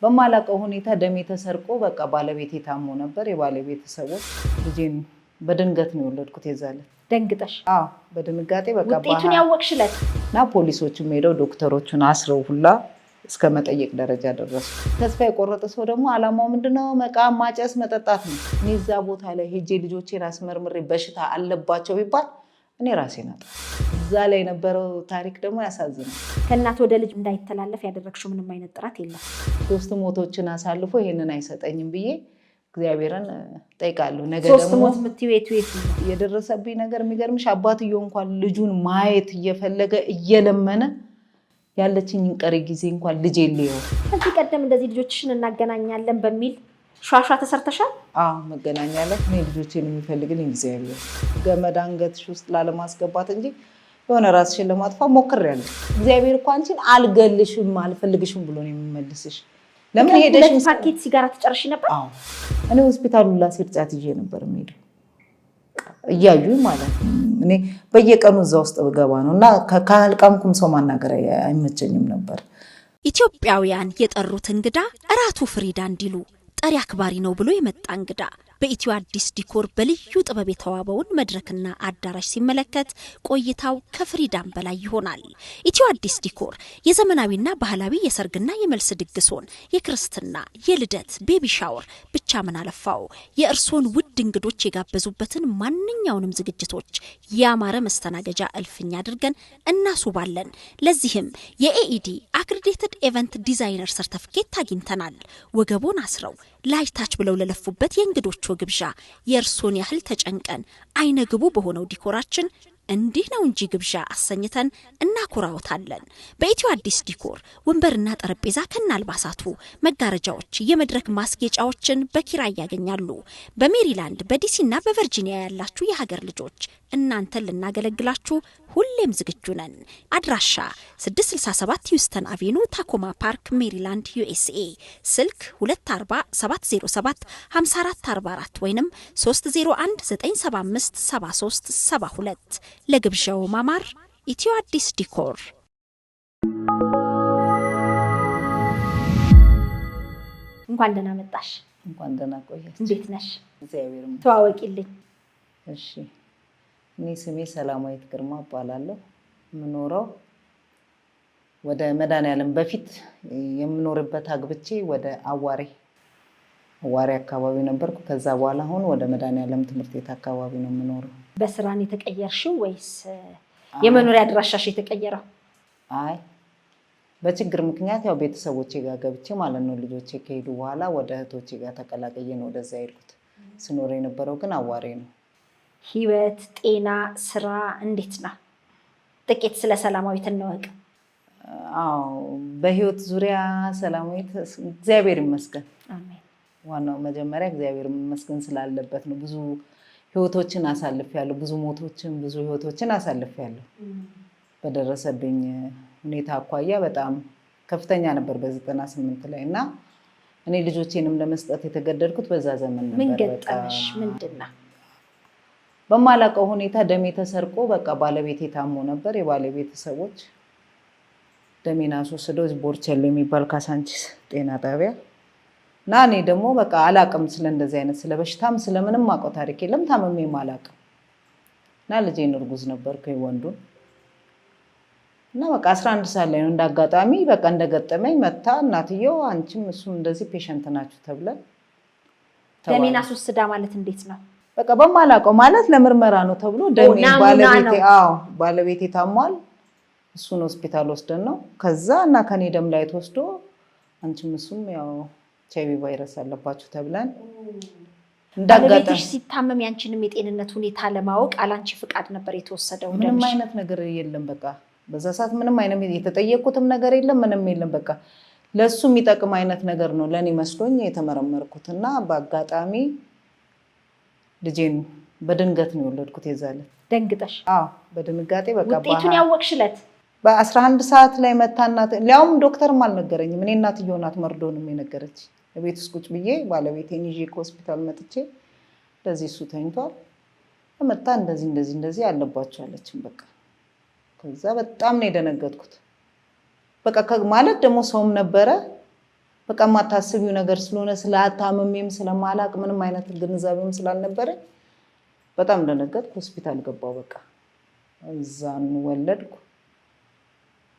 በማላቀው ሁኔታ ደሜ ተሰርቆ በቃ ባለቤቴ ታሞ ነበር። የባለቤቴ ሰዎች ልጄን በድንገት ነው የወለድኩት። የዛለ ደንግጠሽ? አዎ በድንጋጤ በቃ ውጤቱን ያወቅሽለት እና ፖሊሶችም ሄደው ዶክተሮቹን አስረው ሁላ እስከ መጠየቅ ደረጃ ደረሱ። ተስፋ የቆረጠ ሰው ደግሞ አላማው ምንድነው? መቃም፣ ማጨስ፣ መጠጣት ነው። እኔ እዛ ቦታ ላይ ሄጄ ልጆቼን አስመርምሬ በሽታ አለባቸው ቢባል እኔ ራሴን አጣ። እዛ ላይ የነበረው ታሪክ ደግሞ ያሳዝናል። ከእናት ወደ ልጅ እንዳይተላለፍ ያደረግሽው ምንም አይነት ጥረት የለም? 3 ሞቶችን አሳልፎ ይሄንን አይሰጠኝም ብዬ እግዚአብሔርን ጠይቃለሁ። ነገ 3 ሞት የምትይው የቱ የደረሰብኝ ነገር የሚገርምሽ አባትየው እንኳን ልጁን ማየት እየፈለገ እየለመነ ያለችኝን ቀሪ ጊዜ እንኳን ልጄ ልየው። ከዚህ ቀደም እንደዚህ ልጆችሽን እናገናኛለን በሚል ሿሿ ተሰርተሻል? አዎ መገናኛ ላይ እኔ ልጆቼን የሚፈልግልኝ እግዚአብሔር ገመድ አንገትሽ ውስጥ ላለማስገባት እንጂ የሆነ ራስሽን ለማጥፋት ሞክሬያለሁ። እግዚአብሔር እኮ አንቺን አልገልሽም አልፈልግሽም ብሎ ነው የሚመልስሽ። ለምን ሄደሽ ፓኬት ሲጋራ ትጨርሺ ነበር? አዎ እኔ ሆስፒታሉ ላሲር ጫት ይዤ ነበር የምሄደው እያዩኝ ማለት ነው። እኔ በየቀኑ እዛ ውስጥ ብገባ ነው እና ካልቃምኩም ሰው ማናገር አይመቸኝም ነበር። ኢትዮጵያውያን የጠሩት እንግዳ እራቱ ፍሪዳ እንዲሉ ጠሪ አክባሪ ነው ብሎ የመጣ እንግዳ በኢትዮ አዲስ ዲኮር በልዩ ጥበብ የተዋበውን መድረክና አዳራሽ ሲመለከት ቆይታው ከፍሪዳም በላይ ይሆናል። ኢትዮ አዲስ ዲኮር የዘመናዊና ባህላዊ የሰርግና የመልስ ድግሶን፣ የክርስትና፣ የልደት፣ ቤቢ ሻወር ብቻ ምን አለፋው የእርሶን ውድ እንግዶች የጋበዙበትን ማንኛውንም ዝግጅቶች ያማረ መስተናገጃ እልፍኝ አድርገን እናስውባለን። ለዚህም የኤኢዲ አክሬዲትድ ኢቨንት ዲዛይነር ሰርተፊኬት አግኝተናል። ወገቦን አስረው ላይታች ብለው ለለፉበት የእንግዶቹ ግብዣ የእርሶን ያህል ተጨንቀን አይነግቡ በሆነው ዲኮራችን እንዲህ ነው እንጂ ግብዣ አሰኝተን እናኩራውታለን። በኢትዮ አዲስ ዲኮር ወንበርና ጠረጴዛ ከናልባሳቱ፣ መጋረጃዎች፣ የመድረክ ማስጌጫዎችን በኪራይ ያገኛሉ። በሜሪላንድ በዲሲና በቨርጂኒያ ያላችሁ የሀገር ልጆች እናንተን ልናገለግላችሁ ሁሌም ዝግጁ ነን። አድራሻ 667 ሂውስተን አቬኑ ታኮማ ፓርክ ሜሪላንድ ዩኤስኤ። ስልክ 2470775444 ወይንም 3019757372። ለግብዣው ማማር ኢትዮ አዲስ ዲኮር። እንኳን ደህና መጣሽ። እንኳን ደህና ቆያሽ። እንዴት ነሽ? እግዚአብሔር ይመስገን። ተዋወቂልኝ። እሺ እኔ ስሜ ሰላማዊት ግርማ እባላለሁ። የምኖረው ወደ መድኃኒዓለም በፊት የምኖርበት አግብቼ ወደ አዋሬ አካባቢ ነበርኩ። ከዛ በኋላ አሁን ወደ መድኃኒዓለም ትምህርት ቤት አካባቢ ነው የምኖረው። በስራን የተቀየርሽው ወይስ የመኖሪያ አድራሻሽ የተቀየረው? አይ በችግር ምክንያት ያው ቤተሰቦቼ ጋር ገብቼ ማለት ነው። ልጆቼ ከሄዱ በኋላ ወደ እህቶቼ ጋር ተቀላቀየ ነው ወደዛ ሄድኩት። ስኖር የነበረው ግን አዋሬ ነው። ህይወት፣ ጤና፣ ስራ እንዴት ነው? ጥቂት ስለ ሰላማዊት እንወቅ። አዎ በህይወት ዙሪያ ሰላማዊት እግዚአብሔር ይመስገን። አሜን። ዋናው መጀመሪያ እግዚአብሔር ይመስገን ስላለበት ነው። ብዙ ህይወቶችን አሳልፌያለሁ። ብዙ ሞቶችን፣ ብዙ ህይወቶችን አሳልፌያለሁ። በደረሰብኝ ሁኔታ አኳያ በጣም ከፍተኛ ነበር በ98 ላይ እና እኔ ልጆቼንም ለመስጠት የተገደድኩት በዛ ዘመን ነበር። ምን ገጠመሽ? ምንድነው? በማላቀው ሁኔታ ደሜ ተሰርቆ በቃ ባለቤቴ ታሞ ነበር። የባለቤቴ ሰዎች ደሜን አስወስደው ቦርቸሌ የሚባል ካሳንቺስ ጤና ጣቢያ እና እኔ ደግሞ በቃ አላቅም ስለ እንደዚህ አይነት ስለ በሽታም ስለምንም አውቀው ታሪክ የለም። ታመሜም አላቅም እና ልጄን እርጉዝ ነበርኩ ወንዱን እና በቃ 11 ሰዓት ላይ ነው እንዳጋጣሚ በቃ እንደገጠመኝ መታ እናትየው አንቺም እሱም እንደዚህ ፔሸንት ናችሁ ተብለን ደሜን አስወስዳ ማለት እንዴት ነው? በቃ በማላቀው ማለት ለምርመራ ነው ተብሎ ደሜ ባለቤቴ ታሟል። እሱን ሆስፒታል ወስደን ነው ከዛ እና ከኔ ደም ላይ ተወስዶ አንቺም እሱም ያው ኤችአይቪ ቫይረስ አለባችሁ ተብለን እንዳጋጣሚ ሲታመም ያንቺንም የጤንነት ሁኔታ ለማወቅ አላንቺ ፍቃድ ነበር የተወሰደው? ምንም አይነት ነገር የለም። በቃ በዛ ሰዓት ምንም አይነት የተጠየቁትም ነገር የለም፣ ምንም የለም። በቃ ለሱ የሚጠቅም አይነት ነገር ነው ለኔ መስሎኝ የተመረመርኩትና በአጋጣሚ ልጄን በድንገት ነው የወለድኩት። የዛለ ደንግጠሽ? አዎ በድንጋጤ በቃ ውጤቱን ያወቅሽለት በ11 ሰዓት ላይ መታናት ሊያውም ዶክተርም አልነገረኝም። እኔ እናትየው ናት መርዶንም የነገረች። ቤት ውስጥ ቁጭ ብዬ ባለቤቴን ይዤ ከሆስፒታል መጥቼ እንደዚህ እሱ ተኝቷል መጣ እንደዚህ አለባቸው አለችኝ። በቃ ከዛ በጣም ነው የደነገጥኩት። በቃ ማለት ደግሞ ሰውም ነበረ በቃ ማታስቢው ነገር ስለሆነ ስላታመመም ስለማላቅ ምንም አይነት ግንዛቤም ስላልነበረኝ በጣም ደነገጥኩ። ሆስፒታል ገባው። በቃ እዛን ወለድኩ።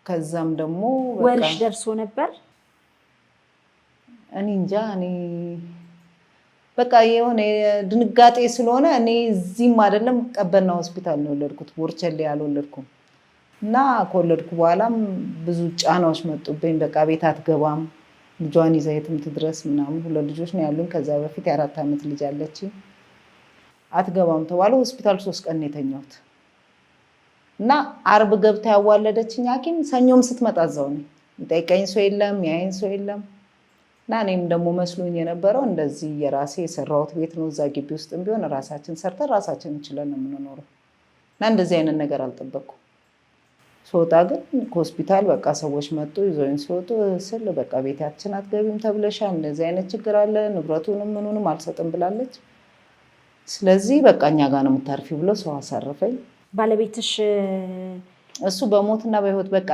ከዛም ደግሞ ወርሽ ደርሶ ነበር። እኔ እንጃ እኔ በቃ የሆነ ድንጋጤ ስለሆነ እኔ እዚህም አይደለም ቀበና ሆስፒታል ነው የወለድኩት። ቦርቸሌ አልወለድኩም። እና ከወለድኩ በኋላም ብዙ ጫናዎች መጡብኝ። በቃ ቤት አትገባም፣ ልጇን ይዛ የትም ትድረስ ምናምን። 2 ልጆች ነው ያሉኝ። ከዛ በፊት የ4 ዓመት ልጅ አለችኝ። አትገባም ተባለ። ሆስፒታል 3 ቀን የተኛሁት እና አርብ ገብታ ያዋለደችኝ ሐኪም ሰኞም ስትመጣ እዛው ነው። ጠይቀኝ ሰው የለም፣ ያይን ሰው የለም። እና እኔም ደግሞ መስሎኝ የነበረው እንደዚህ የራሴ የሰራሁት ቤት ነው። እዛ ግቢ ውስጥም ቢሆን ራሳችን ሰርተን ራሳችን እንችለን ነው የምንኖረው። እና እንደዚህ አይነት ነገር አልጠበቅኩም። ስወጣ ግን ከሆስፒታል በቃ ሰዎች መጡ። ይዘውኝ ሲወጡ ስል በቃ ቤታችን አትገቢም ተብለሻል፣ እንደዚህ አይነት ችግር አለ፣ ንብረቱንም ምኑንም አልሰጥም ብላለች። ስለዚህ በቃ እኛ ጋር ነው የምታርፊ ብሎ ሰው አሳረፈኝ። ባለቤትሽ እሱ በሞትና በህይወት በቃ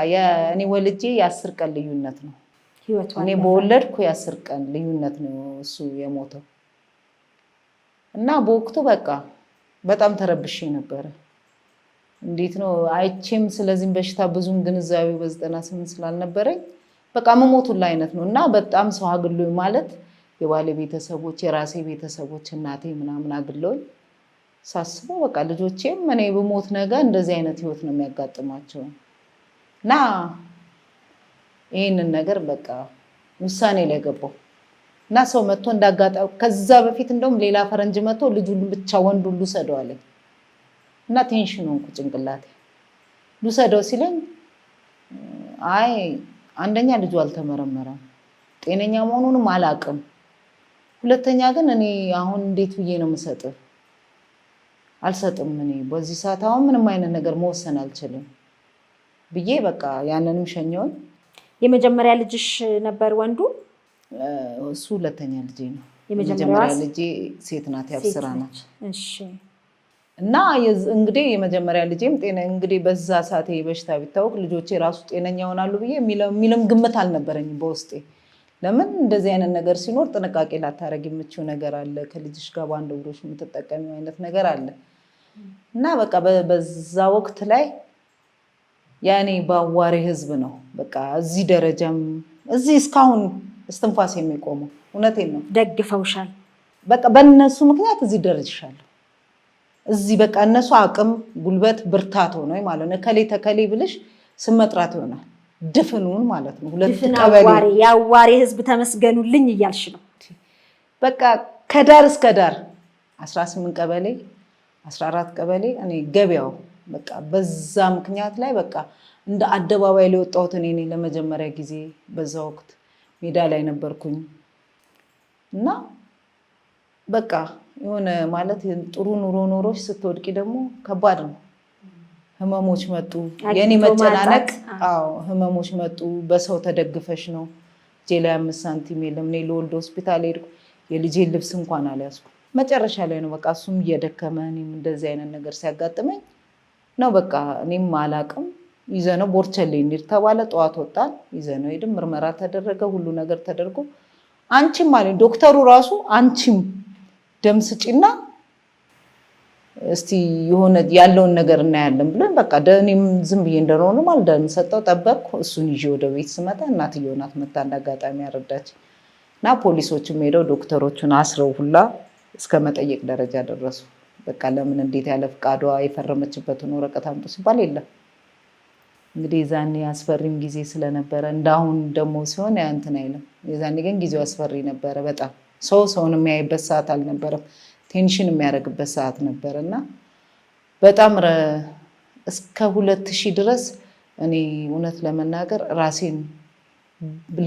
እኔ ወልጄ የ10 ቀን ልዩነት ነው ህይወቱ። እኔ በወለድኩ የ10 ቀን ልዩነት ነው እሱ የሞተው። እና በወቅቱ በቃ በጣም ተረብሼ ነበረ። እንዴት ነው አይቼም ስለዚህም በሽታ ብዙም ግንዛቤው በ98 ስላልነበረኝ በቃ መሞቱላ አይነት ነው። እና በጣም ሰው አግሎኝ ማለት የባለ ቤተሰቦች የራሴ ቤተሰቦች እናቴ ምናምን አግሎኝ ሳስበው በቃ ልጆቼም እኔ በሞት ነገር እንደዚህ አይነት ህይወት ነው የሚያጋጥማቸው። እና ይሄንን ነገር በቃ ውሳኔ ላይ ገባው። እና ሰው መጥቶ እንዳጋጣው ከዛ በፊት እንደውም ሌላ ፈረንጅ መጥቶ ልጁን ብቻ ወንዱ ልውሰደው አለኝ። እና ቴንሽን ሆንኩ ጭንቅላቴ። ልውሰደው ሲለኝ አይ አንደኛ ልጁ አልተመረመረም፣ ጤነኛ መሆኑንም አላቅም። ሁለተኛ ግን እኔ አሁን እንዴት ብዬ ነው የምሰጥህ? አልሰጥም። እኔ በዚህ ሰዓት አሁን ምንም አይነት ነገር መወሰን አልችልም ብዬ በቃ ያንንም ሸኘውን። የመጀመሪያ ልጅሽ ነበር ወንዱ? እሱ ሁለተኛ ልጄ ነው። የመጀመሪያ ልጄ ሴት ናት፣ ያብስራ ናት። እሺ። እና እንግዲህ የመጀመሪያ ልጄም እንግዲህ በዛ ሰዓት በሽታ ቢታወቅ ልጆቼ ራሱ ጤነኛ ይሆናሉ ብዬ የሚልም ግምት አልነበረኝም በውስጤ። ለምን እንደዚህ አይነት ነገር ሲኖር ጥንቃቄ ላታረግ የምችው ነገር አለ፣ ከልጅሽ ጋር በአንድ እግሮሽ የምትጠቀሚው አይነት ነገር አለ። እና በቃ በዛ ወቅት ላይ ያኔ ባዋሪ ህዝብ ነው በቃ እዚህ ደረጃም እዚህ እስካሁን እስትንፋስ የሚቆመው። እውነቴን ነው። ደግፈውሻል። በቃ በእነሱ ምክንያት እዚህ ደረጃሻለሁ። እዚህ በቃ እነሱ አቅም፣ ጉልበት፣ ብርታት ሆኖ ማለት ነው። ከሌ ተከሌ ብልሽ ስመጥራት ይሆናል ድፍኑን ማለት ነው። ሁለት ቀበሌ ያዋሪ ህዝብ ተመስገኑልኝ እያልሽ ነው። በቃ ከዳር እስከ ዳር 18 ቀበሌ 14 ቀበሌ እኔ ገበያው በቃ በዛ ምክንያት ላይ በቃ እንደ አደባባይ ላይ ወጣሁት እኔ ለመጀመሪያ ጊዜ። በዛ ወቅት ሜዳ ላይ ነበርኩኝ እና በቃ የሆነ ማለት ጥሩ ኑሮ ኖሮሽ ስትወድቂ ደግሞ ከባድ ነው። ህመሞች መጡ። የኔ መጨናነቅ ህመሞች መጡ። በሰው ተደግፈሽ ነው። እጄ ላይ 5 ሳንቲም የለም። እኔ ለወልድ ሆስፒታል ሄድኩ። የልጄን ልብስ እንኳን አልያዝኩም። መጨረሻ ላይ ነው በቃ እሱም እየደከመ እኔም እንደዚህ አይነት ነገር ሲያጋጥመኝ ነው በቃ እኔም አላቅም። ይዘነው ቦርቸሌ እንሂድ ተባለ። ጠዋት ወጣን። ይዘነው ሄድን። ምርመራ ተደረገ። ሁሉ ነገር ተደርጎ አንቺም አለኝ ዶክተሩ ራሱ አንቺም ደም ስጪና እስቲ የሆነ ያለውን ነገር እናያለን ብለን በቃ እኔም ዝም ብዬ እንደሆነ ማለት ደም ሰጠው። ጠበቅኩ። እሱን ይዤ ወደ ቤት ስመጣ እናትየው ናት መታ እንዳጋጣሚ ያረዳች እና ፖሊሶችም ሄደው ዶክተሮቹን አስረው ሁላ እስከ መጠየቅ ደረጃ ደረሱ። በቃ ለምን እንዴት ያለ ፍቃዷ የፈረመችበትን ወረቀት አምጡ ሲባል የለም። እንግዲህ የዛኔ አስፈሪም ጊዜ ስለነበረ እንዳሁን ደግሞ ሲሆን እንትን አይልም። የዛኔ ግን ጊዜው አስፈሪ ነበረ በጣም። ሰውን የሚያይበት ሰዓት አልነበረም። ቴንሽን የሚያደርግበት ሰዓት ነበር እና በጣም እስከ 2000 ድረስ እኔ እውነት ለመናገር ራሴን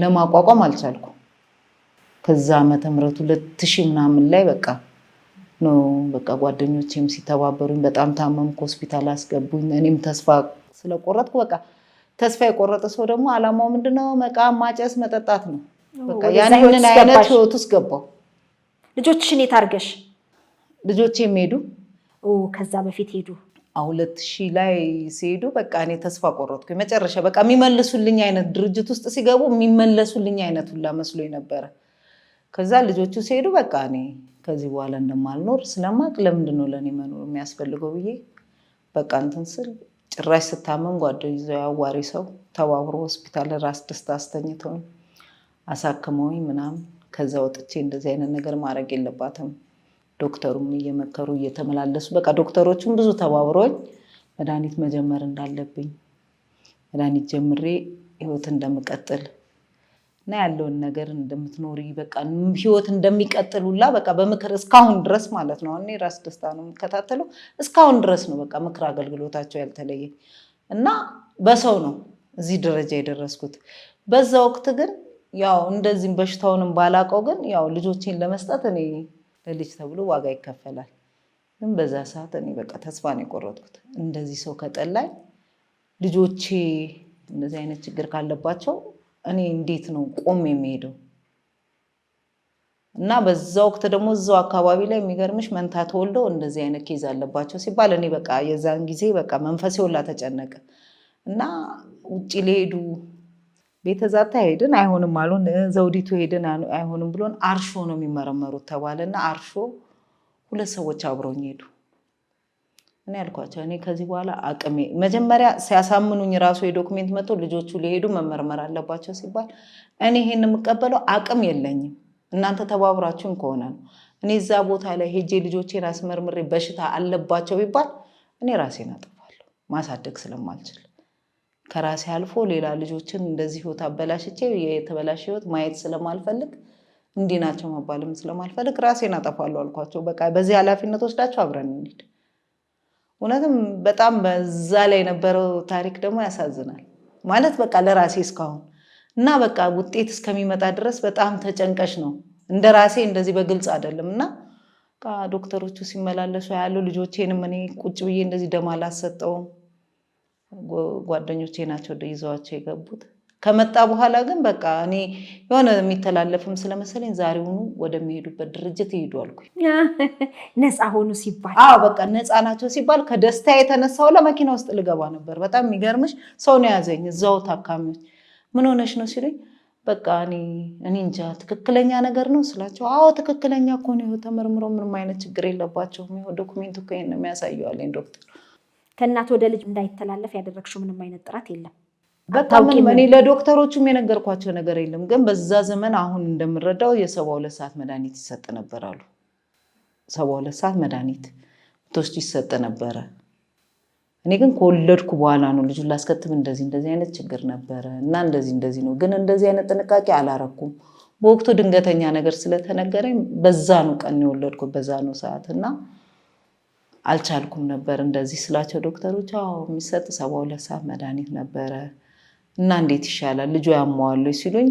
ለማቋቋም አልቻልኩም። ከዛ ዓመተ ምህረት 2000 ምናምን ላይ በቃ ነው በቃ ጓደኞቼም ሲተባበሩኝ በጣም ታመምኩ። ሆስፒታል አስገቡኝ። እኔም ተስፋ ስለቆረጥኩ በቃ ተስፋ የቆረጠ ሰው ደግሞ አላማው ምንድነው? መቃም፣ ማጨስ፣ መጠጣት ነው። በቃ ያንን አይነት ህይወት ውስጥ ገባሁ። ልጆችሽን የት አድርገሽ? ልጆቼም ሄዱ። ከዛ በፊት ሄዱ? 2000 ላይ ሲሄዱ በቃ እኔ ተስፋ ቆረጥኩ። መጨረሻ በቃ የሚመልሱልኝ አይነት ድርጅት ውስጥ ሲገቡ የሚመለሱልኝ አይነት ሁላ መስሎኝ ነበረ። ከዛ ልጆቹ ሲሄዱ በቃ እኔ ከዚህ በኋላ እንደማልኖር ስለማቅ ለምንድን ነው ለእኔ መኖር የሚያስፈልገው ብዬ በቃ እንትን ስል ጭራሽ ስታመም ጓደኛዬ አዋሪ ሰው ተባብሮ ሆስፒታል ራስ ደስታ አስተኝተውኝ አሳክመውኝ ምናምን ከዛ ወጥቼ እንደዚህ አይነት ነገር ማድረግ የለባትም ዶክተሩም እየመከሩ እየተመላለሱ በቃ ዶክተሮቹም ብዙ ተባብሮኝ መድኃኒት መጀመር እንዳለብኝ መድኃኒት ጀምሬ ህይወት እንደምቀጥል እና ያለውን ነገር እንደምትኖሪ በቃ ህይወት እንደሚቀጥሉላ በቃ በምክር እስካሁን ድረስ ማለት ነው። እኔ ራስ ደስታ ነው የምከታተለው እስካሁን ድረስ ነው በቃ ምክር አገልግሎታቸው ያልተለየ እና በሰው ነው እዚህ ደረጃ የደረስኩት። በዛ ወቅት ግን ያው እንደዚህ በሽታውንም ባላቀው ግን ያው ልጆቼን ለመስጠት እኔ ለልጅ ተብሎ ዋጋ ይከፈላል። ግን በዛ ሰዓት እኔ በቃ ተስፋ ነው የቆረጥኩት። እንደዚህ ሰው ከጠላኝ ልጆቼ እንደዚህ አይነት ችግር ካለባቸው እኔ እንዴት ነው ቆም የሚሄደው? እና በዛ ወቅት ደግሞ እዛው አካባቢ ላይ የሚገርምሽ መንታ ተወልደው እንደዚህ አይነት ኬዝ አለባቸው ሲባል እኔ በቃ የዛን ጊዜ በቃ መንፈሴ ሁላ ተጨነቀ እና ውጪ ሊሄዱ ቤተዛታ ሄድን አይሆንም አሉን። ዘውዲቱ ሄድን አይሆንም ብሎን አርሾ ነው የሚመረመሩት ተባለና አርሾ 2 ሰዎች አብረውኝ ሄዱ። እኔ አልኳቸው እኔ ከዚህ በኋላ አቅሜ መጀመሪያ ሲያሳምኑኝ ራሱ የዶክመንት መጥቶ ልጆቹ ሊሄዱ መመርመር አለባቸው ሲባል እኔ ይሄን የምቀበለው አቅም የለኝም እናንተ ተባብራችሁን ከሆነ ነው። እኔ እዛ ቦታ ላይ ሄጄ ልጆቼን አስመርምሬ በሽታ አለባቸው ቢባል እኔ ራሴን አጠፋለሁ ማሳደግ ስለማልችል ከራሴ አልፎ ሌላ ልጆችን እንደዚህ ህይወት አበላሽቼ የተበላሽ ህይወት ማየት ስለማልፈልግ እንዲህ ናቸው መባልም ስለማልፈልግ ራሴን አጠፋለሁ አልኳቸው። በቃ በዚህ ኃላፊነት ወስዳቸው አብረን እንሂድ። እውነትም በጣም በዛ ላይ የነበረው ታሪክ ደግሞ ያሳዝናል ማለት በቃ ለራሴ እስካሁን እና በቃ ውጤት እስከሚመጣ ድረስ በጣም ተጨንቀሽ ነው እንደ ራሴ እንደዚህ በግልጽ አይደለም እና ዶክተሮቹ ሲመላለሱ ያለው ልጆቼንም እኔ ቁጭ ብዬ እንደዚህ ደም አላሰጠውም ጓደኞቼ ናቸው ይዘዋቸው የገቡት። ከመጣ በኋላ ግን በቃ እኔ የሆነ የሚተላለፍም ስለመሰለኝ ዛሬውኑ ወደሚሄዱበት ድርጅት ይሄዱ አልኩኝ። ነፃ ሆኑ ሲባል በቃ ነፃ ናቸው ሲባል ከደስታ የተነሳው ለመኪና ውስጥ ልገባ ነበር። በጣም የሚገርምሽ ሰው ነው ያዘኝ እዛው ታካሚዎች ምን ሆነሽ ነው ሲሉኝ በቃ እኔ እንጃ ትክክለኛ ነገር ነው ስላቸው አዎ ትክክለኛ እኮ ነው ተመርምረው ምንም አይነት ችግር የለባቸውም ይሄው ዶክመንቱ እኮ ይሄን ነው የሚያሳየው አለኝ ዶክተር። ከእናት ወደ ልጅ እንዳይተላለፍ ያደረግሽው ምንም አይነት ጥረት የለም? በጣም እኔ ለዶክተሮቹም የነገርኳቸው ነገር የለም። ግን በዛ ዘመን አሁን እንደምረዳው የ72 ሰዓት መድኃኒት ይሰጥ ነበር አሉ። 72 ሰዓት መድኃኒት ተወስዶ ይሰጥ ነበር። እኔ ግን ከወለድኩ በኋላ ነው ልጁን ላስከትብ እንደዚህ አይነት ችግር ነበር እና እንደዚህ ነው ግን እንደዚህ አይነት ጥንቃቄ አላረኩም። በወቅቱ ድንገተኛ ነገር ስለተነገረኝ በዛ ነው ቀን የወለድኩት በዛ ነው ሰዓት እና አልቻልኩም ነበር እንደዚህ ስላቸው ዶክተሮች አዎ የሚሰጥ 72 ሰዓት መድኃኒት ነበረ እና እንዴት ይሻላል ልጁ ያሟዋል ሲሉኝ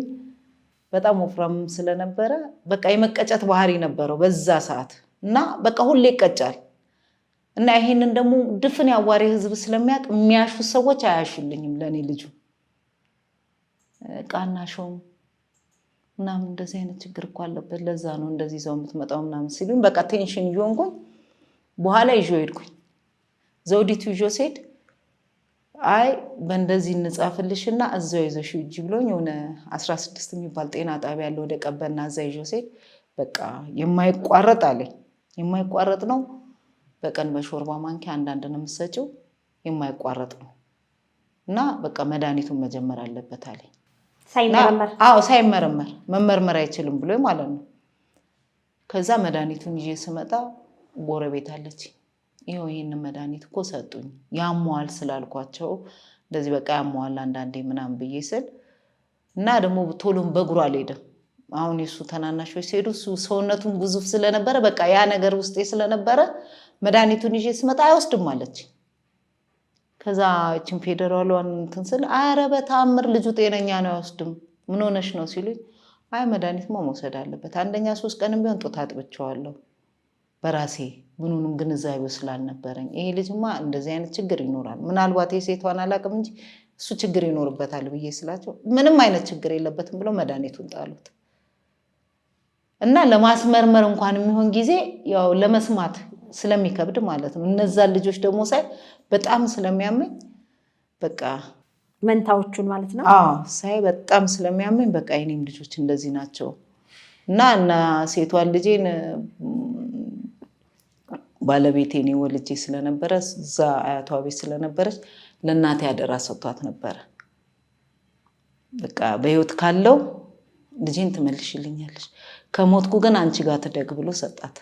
በጣም ወፍራም ስለነበረ በቃ የመቀጨት ባህሪ ነበረው በዛ ሰዓት እና በቃ ሁሌ ይቀጫል እና ይሄንን ደግሞ ድፍን ያዋሪ ህዝብ ስለሚያቅ የሚያሹ ሰዎች አያሹልኝም ለኔ ልጁ ቃናሾም ምናምን እንደዚህ አይነት ችግር እኮ አለበት ለዛ ነው እንደዚህ ዘው የምትመጣው ምናምን ሲሉኝ በቃ ቴንሽን ይሆንኩኝ። በኋላ ይዤ ሄድኩኝ ዘውዲቱ ይዤ ስሄድ አይ በእንደዚህ እንጻፍልሽና እዛው ይዘሽ ሂጂ ብሎኝ የሆነ 16 የሚባል ጤና ጣቢያ ያለው ወደ ቀበና እዛ ይዤ ስሄድ በቃ የማይቋረጥ አለኝ የማይቋረጥ ነው በቀን በሾርባ ማንኪያ አንዳንድ ነው የምትሰጪው የማይቋረጥ ነው እና በቃ መድኃኒቱን መጀመር አለበት አለኝ። ሳይመረመር መመርመር አይችልም ብሎ ማለት ነው። ከዛ መድኃኒቱን ይዤ ስመጣ ጎረቤት አለች ይሄው ይሄን መድኃኒት እኮ ሰጡኝ ያሟል ስላልኳቸው እንደዚህ በቃ ያሟል አንዳንዴ ምናምን ብዬ ስል እና ደግሞ ቶሎም በእግሩ አልሄድም። አሁን የሱ ተናናሾች ሲሄዱ እሱ ሰውነቱን ግዙፍ ስለነበረ በቃ ያ ነገር ውስጤ ስለነበረ መድኃኒቱን ይዤ ስመጣ አይወስድም አለች። ከዛ እቺን ፌደራሏን እንትን ስል ኧረ በተአምር ልጁ ጤነኛ ነው አይወስድም ምን ሆነሽ ነው ሲሉኝ አይ መድኃኒት መውሰድ አለበት አንደኛ 3 ቀንም ቢሆን ጡት አጥብቼዋለሁ በራሴ ምኑንም ግንዛቤው ስላልነበረኝ ይሄ ልጅማ እንደዚህ አይነት ችግር ይኖራል ምናልባት የሴቷን አላቅም እንጂ እሱ ችግር ይኖርበታል ብዬ ስላቸው ምንም አይነት ችግር የለበትም ብለው መድኃኒቱን ጣሉት እና ለማስመርመር እንኳን የሚሆን ጊዜ ያው ለመስማት ስለሚከብድ ማለት ነው። እነዛን ልጆች ደግሞ ሳይ በጣም ስለሚያመኝ በቃ መንታዎቹን ማለት ነው። ሳይ በጣም ስለሚያመኝ በቃ የኔም ልጆች እንደዚህ ናቸው እና ሴቷን ልጄን ባለቤቴን ወልጄ ስለነበረ እዛ አያቷ ቤት ስለነበረች ለእናቴ አደራ ሰጥቷት ነበረ። በቃ በህይወት ካለው ልጄን ትመልሽልኛለሽ፣ ከሞትኩ ግን አንቺ ጋር ትደግ ብሎ ሰጣት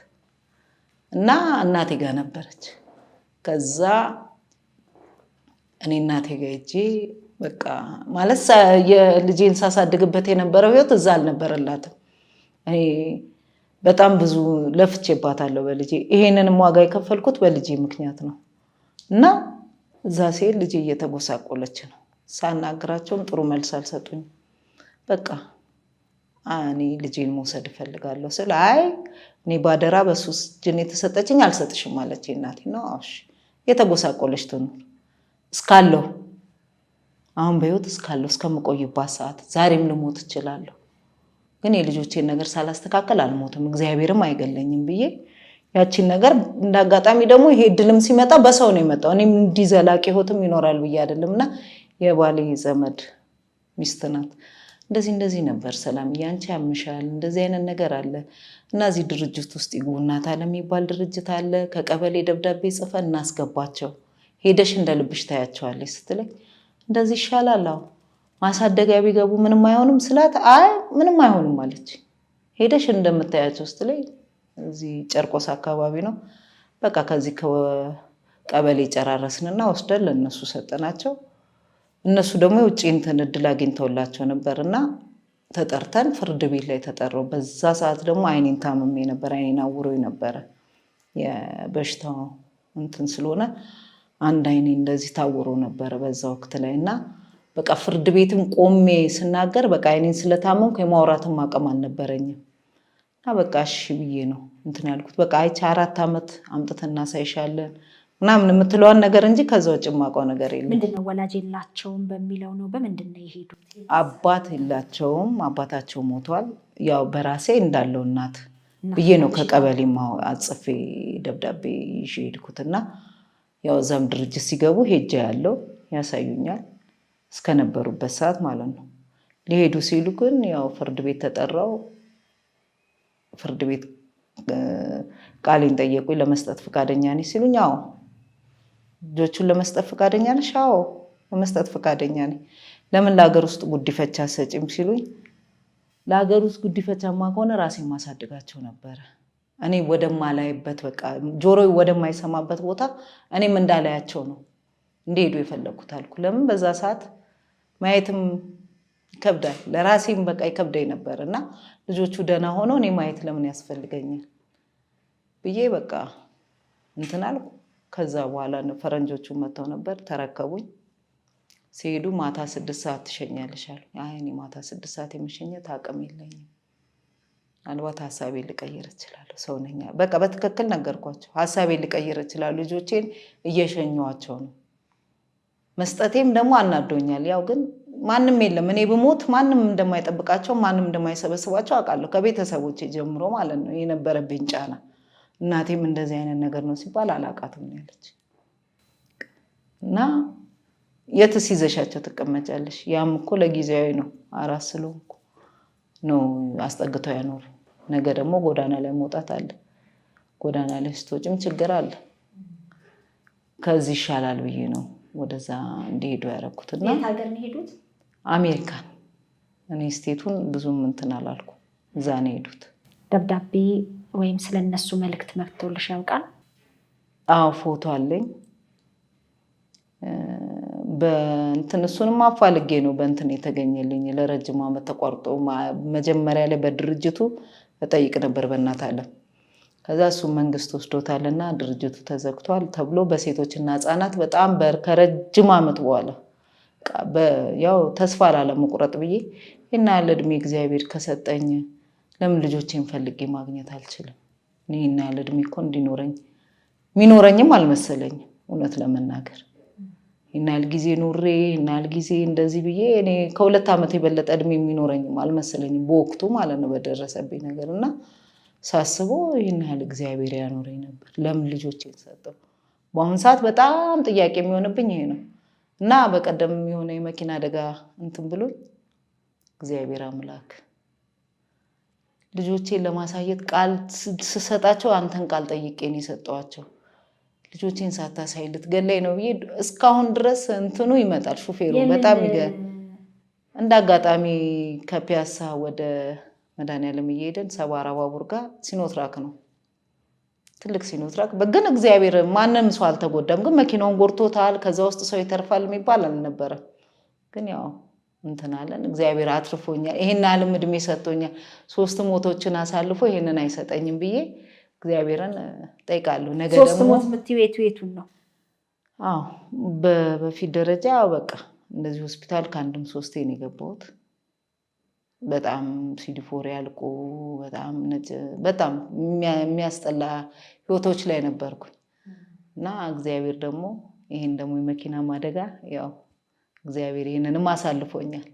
እና እናቴ ጋር ነበረች። ከዛ እኔ እናቴ ጋር ሄጄ በቃ ማለት የልጄን ሳሳድግበት የነበረው ህይወት እዛ አልነበረላትም። እኔ በጣም ብዙ ለፍቼባታለሁ በልጄ። ይሄንንም ዋጋ የከፈልኩት በልጄ ምክንያት ነው እና እዛ ሲሄድ ልጄ እየተጎሳቆለች ነው። ሳናግራቸውም ጥሩ መልስ አልሰጡኝ። በቃ እኔ ልጄን መውሰድ እፈልጋለሁ ስለ አይ እኔ ባደራ በሱ ጅን የተሰጠችኝ አልሰጥሽም አለች እናቴ። ነው እሺ የተጎሳቆለች ትኑር እስካለሁ አሁን በህይወት እስካለሁ እስከምቆይባት ሰዓት ዛሬም ልሞት እችላለሁ፣ ግን የልጆቼን ነገር ሳላስተካከል አልሞትም፣ እግዚአብሔርም አይገለኝም ብዬ ያቺን ነገር እንዳጋጣሚ ደግሞ ይሄ እድልም ሲመጣ በሰው ነው የመጣው። እኔም እንዲህ ዘላቂ ህይወትም ይኖራል ብዬ አይደለምና የባሌ ዘመድ ሚስት ናት። እንደዚህ ነበር ሰላም ያንቺ ያምሻል እንደዚህ አይነት ነገር አለ እና እዚህ ድርጅት ውስጥ ይግቡ እናት አለ የሚባል ድርጅት አለ፣ ከቀበሌ ደብዳቤ ጽፈን እናስገባቸው፣ ሄደሽ እንደልብሽ ታያቸዋለሽ ስትለኝ እንደዚህ ይሻላል ማሳደጊያ ቢገቡ ምንም አይሆንም ስላት አይ ምንም አይሆንም አለች። ሄደሽ እንደምታያቸው ስትለኝ እዚህ ጨርቆስ አካባቢ ነው በቃ ከዚህ ከቀበሌ ጨራረስንና ወስደን ለነሱ ሰጠናቸው። እነሱ ደግሞ የውጭ እንትን እድል አግኝተውላቸው ነበርና ተጠርተን ፍርድ ቤት ላይ ተጠራው። በዛ ሰዓት ደግሞ አይኔን ታምሜ ነበር፣ አይኔን አውሮኝ ነበረ የበሽታው እንትን ስለሆነ አንድ አይኔ እንደዚህ ታውሮ ነበር በዛ ወቅት ላይ እና በቃ ፍርድ ቤትም ቆሜ ስናገር በቃ አይኔን ስለታመምኩ የማውራትም አቅም አልነበረኝም እና በቃ እሺ ብዬ ነው እንትን ያልኩት። በቃ አይቻ 4 ዓመት አምጥተን እናሳይሻለን ምናምን የምትለዋን ነገር እንጂ ከዛ ውጭ የማውቀው ነገር የለም። ምንድነው ወላጅ የላቸውም በሚለው ነው? በምንድን ነው የሄዱት? አባት የላቸውም፣ አባታቸው ሞቷል። ያው በራሴ እንዳለው እናት ብዬ ነው ከቀበሌ አጽፌ ደብዳቤ ይዤ ሄድኩትና ያው እዛም ድርጅት ሲገቡ ሄጄ ያለው ያሳዩኛል እስከነበሩበት ሰዓት ማለት ነው። ሊሄዱ ሲሉ ግን ያው ፍርድ ቤት ተጠራው። ፍርድ ቤት ቃሌን ጠየቁኝ። ለመስጠት ፈቃደኛ ነኝ ሲሉኝ አዎ። ልጆቹን ለመስጠት ፈቃደኛ ነሽ? አዎ ለመስጠት ፈቃደኛ ነኝ። ለምን ለሀገር ውስጥ ጉዲፈቻ ሰጪም ሲሉኝ ለሀገር ውስጥ ጉዲፈቻማ ከሆነ ራሴ ማሳድጋቸው ነበረ። እኔ ወደማላይበት በቃ ጆሮ ወደማይሰማበት ቦታ እኔም እንዳላያቸው ነው እንዲሄዱ የፈለኩት አልኩ። ለምን በዛ ሰዓት ማየትም ይከብዳል፣ ለራሴም በቃ ይከብዳኝ ነበር እና ልጆቹ ደህና ሆነው እኔ ማየት ለምን ያስፈልገኛል ብዬ በቃ እንትን አልኩ። ከዛ በኋላ ፈረንጆቹ መጥተው ነበር ተረከቡኝ። ሲሄዱ ማታ 6 ሰዓት ትሸኛለሽ አሉ። አይ እኔ ማታ 6 ሰዓት የመሸኘት አቅም የለኝም፣ ምናልባት ሀሳቤ ልቀይር እችላለሁ፣ ሰው ነኝ። በቃ በትክክል ነገርኳቸው፣ ሀሳቤ ልቀይር እችላለሁ፣ ልጆቼን እየሸኘኋቸው ነው። መስጠቴም ደግሞ አናዶኛል። ያው ግን ማንም የለም፣ እኔ ብሞት ማንም እንደማይጠብቃቸው ማንም እንደማይሰበስባቸው አውቃለሁ፣ ከቤተሰቦቼ ጀምሮ ማለት ነው የነበረብኝ ጫና። እናቴም እንደዚህ አይነት ነገር ነው ሲባል አላውቃትም ያለች እና የትስ ይዘሻቸው ትቀመጫለሽ? ያም እኮ ለጊዜያዊ ነው፣ አራስ ስለሆንኩ ነው አስጠግተው ያኖሩ። ነገ ደግሞ ጎዳና ላይ መውጣት አለ፣ ጎዳና ላይ ስትወጪም ችግር አለ። ከዚህ ይሻላል ብዬ ነው ወደዛ እንዲሄዱ ያደረኩትና የት ሀገር ነው የሄዱት? አሜሪካን። እኔ ስቴቱን ብዙም እንትን አላልኩ፣ እዛ ነው የሄዱት። ደብዳቤ ወይም ስለነሱ መልእክት መጥቶልሽ ያውቃል? አዎ ፎቶ አለኝ። በእንትን እሱንም አፋልጌ ነው በእንትን የተገኘልኝ። ለረጅም ዓመት ተቋርጦ መጀመሪያ ላይ በድርጅቱ እጠይቅ ነበር በእናት አለም። ከዛ እሱ መንግስት ወስዶታልና ድርጅቱ ተዘግቷል ተብሎ በሴቶችና ህፃናት በጣም ከረጅም ዓመት በኋላ ያው ተስፋ ላለመቁረጥ ብዬ እና ለእድሜ እግዚአብሔር ከሰጠኝ ለምን ልጆቼን ፈልጌ ማግኘት አልችልም? እኔና ለእድሜ እኮ እንዲኖረኝ የሚኖረኝም አልመሰለኝም እውነት ለመናገር። ይናል ጊዜ ኖሬ ይናል ጊዜ እንደዚህ ብዬ እኔ ከ2 ዓመት የበለጠ እድሜ የሚኖረኝም አልመሰለኝም በወቅቱ ማለት ነው በደረሰብኝ ነገርና ሳስበው ይህን ያህል እግዚአብሔር ያኖረኝ ነበር። ለምን ልጆቼን ሰጠው? በአሁኑ ሰዓት በጣም ጥያቄ የሚሆንብኝ ይሄ ነው። እና በቀደም የሆነ የመኪና አደጋ እንትን ብሎኝ እግዚአብሔር አምላክ ልጆቼን ለማሳየት ቃል ስሰጣቸው አንተን ቃል ጠይቄ ነው የሰጠኋቸው። ልጆቼን ሳታሳይ ልትገለኝ ነው ብዬ እስካሁን ድረስ እንትኑ ይመጣል ሹፌሩ በጣም እንደ አጋጣሚ ከፒያሳ ወደ መድኃኒዓለም እየሄድን ሰባራ ባቡር ጋር ሲኖትራክ ነው ትልቅ ሲኖትራክ በግን እግዚአብሔር ማንም ሰው አልተጎዳም። ግን መኪናውን ጎርቶታል። ከዛ ውስጥ ሰው ይተርፋል የሚባል አልነበረም። ግን ያው እንትን አለን እግዚአብሔር አትርፎኛል። ይሄን ዓለም እድሜ ሰጥቶኛል። 3 ሞቶችን አሳልፎ ይሄንን አይሰጠኝም ብዬ እግዚአብሔርን ጠይቃለሁ። ነገ ደግሞ 3 ሞት የምትይው የቱን ነው? አዎ በፊት ደረጃ በቃ እንደዚህ ሆስፒታል ከአንድም 3 ነው የገባሁት። በጣም ሲዲፎር ያልቁ በጣም የሚያስጠላ ህይወቶች ላይ ነበርኩኝ እና እግዚአብሔር ደግሞ ይሄን ደግሞ የመኪና አደጋ ያው እግዚአብሔር ይሄንንም አሳልፎኛል።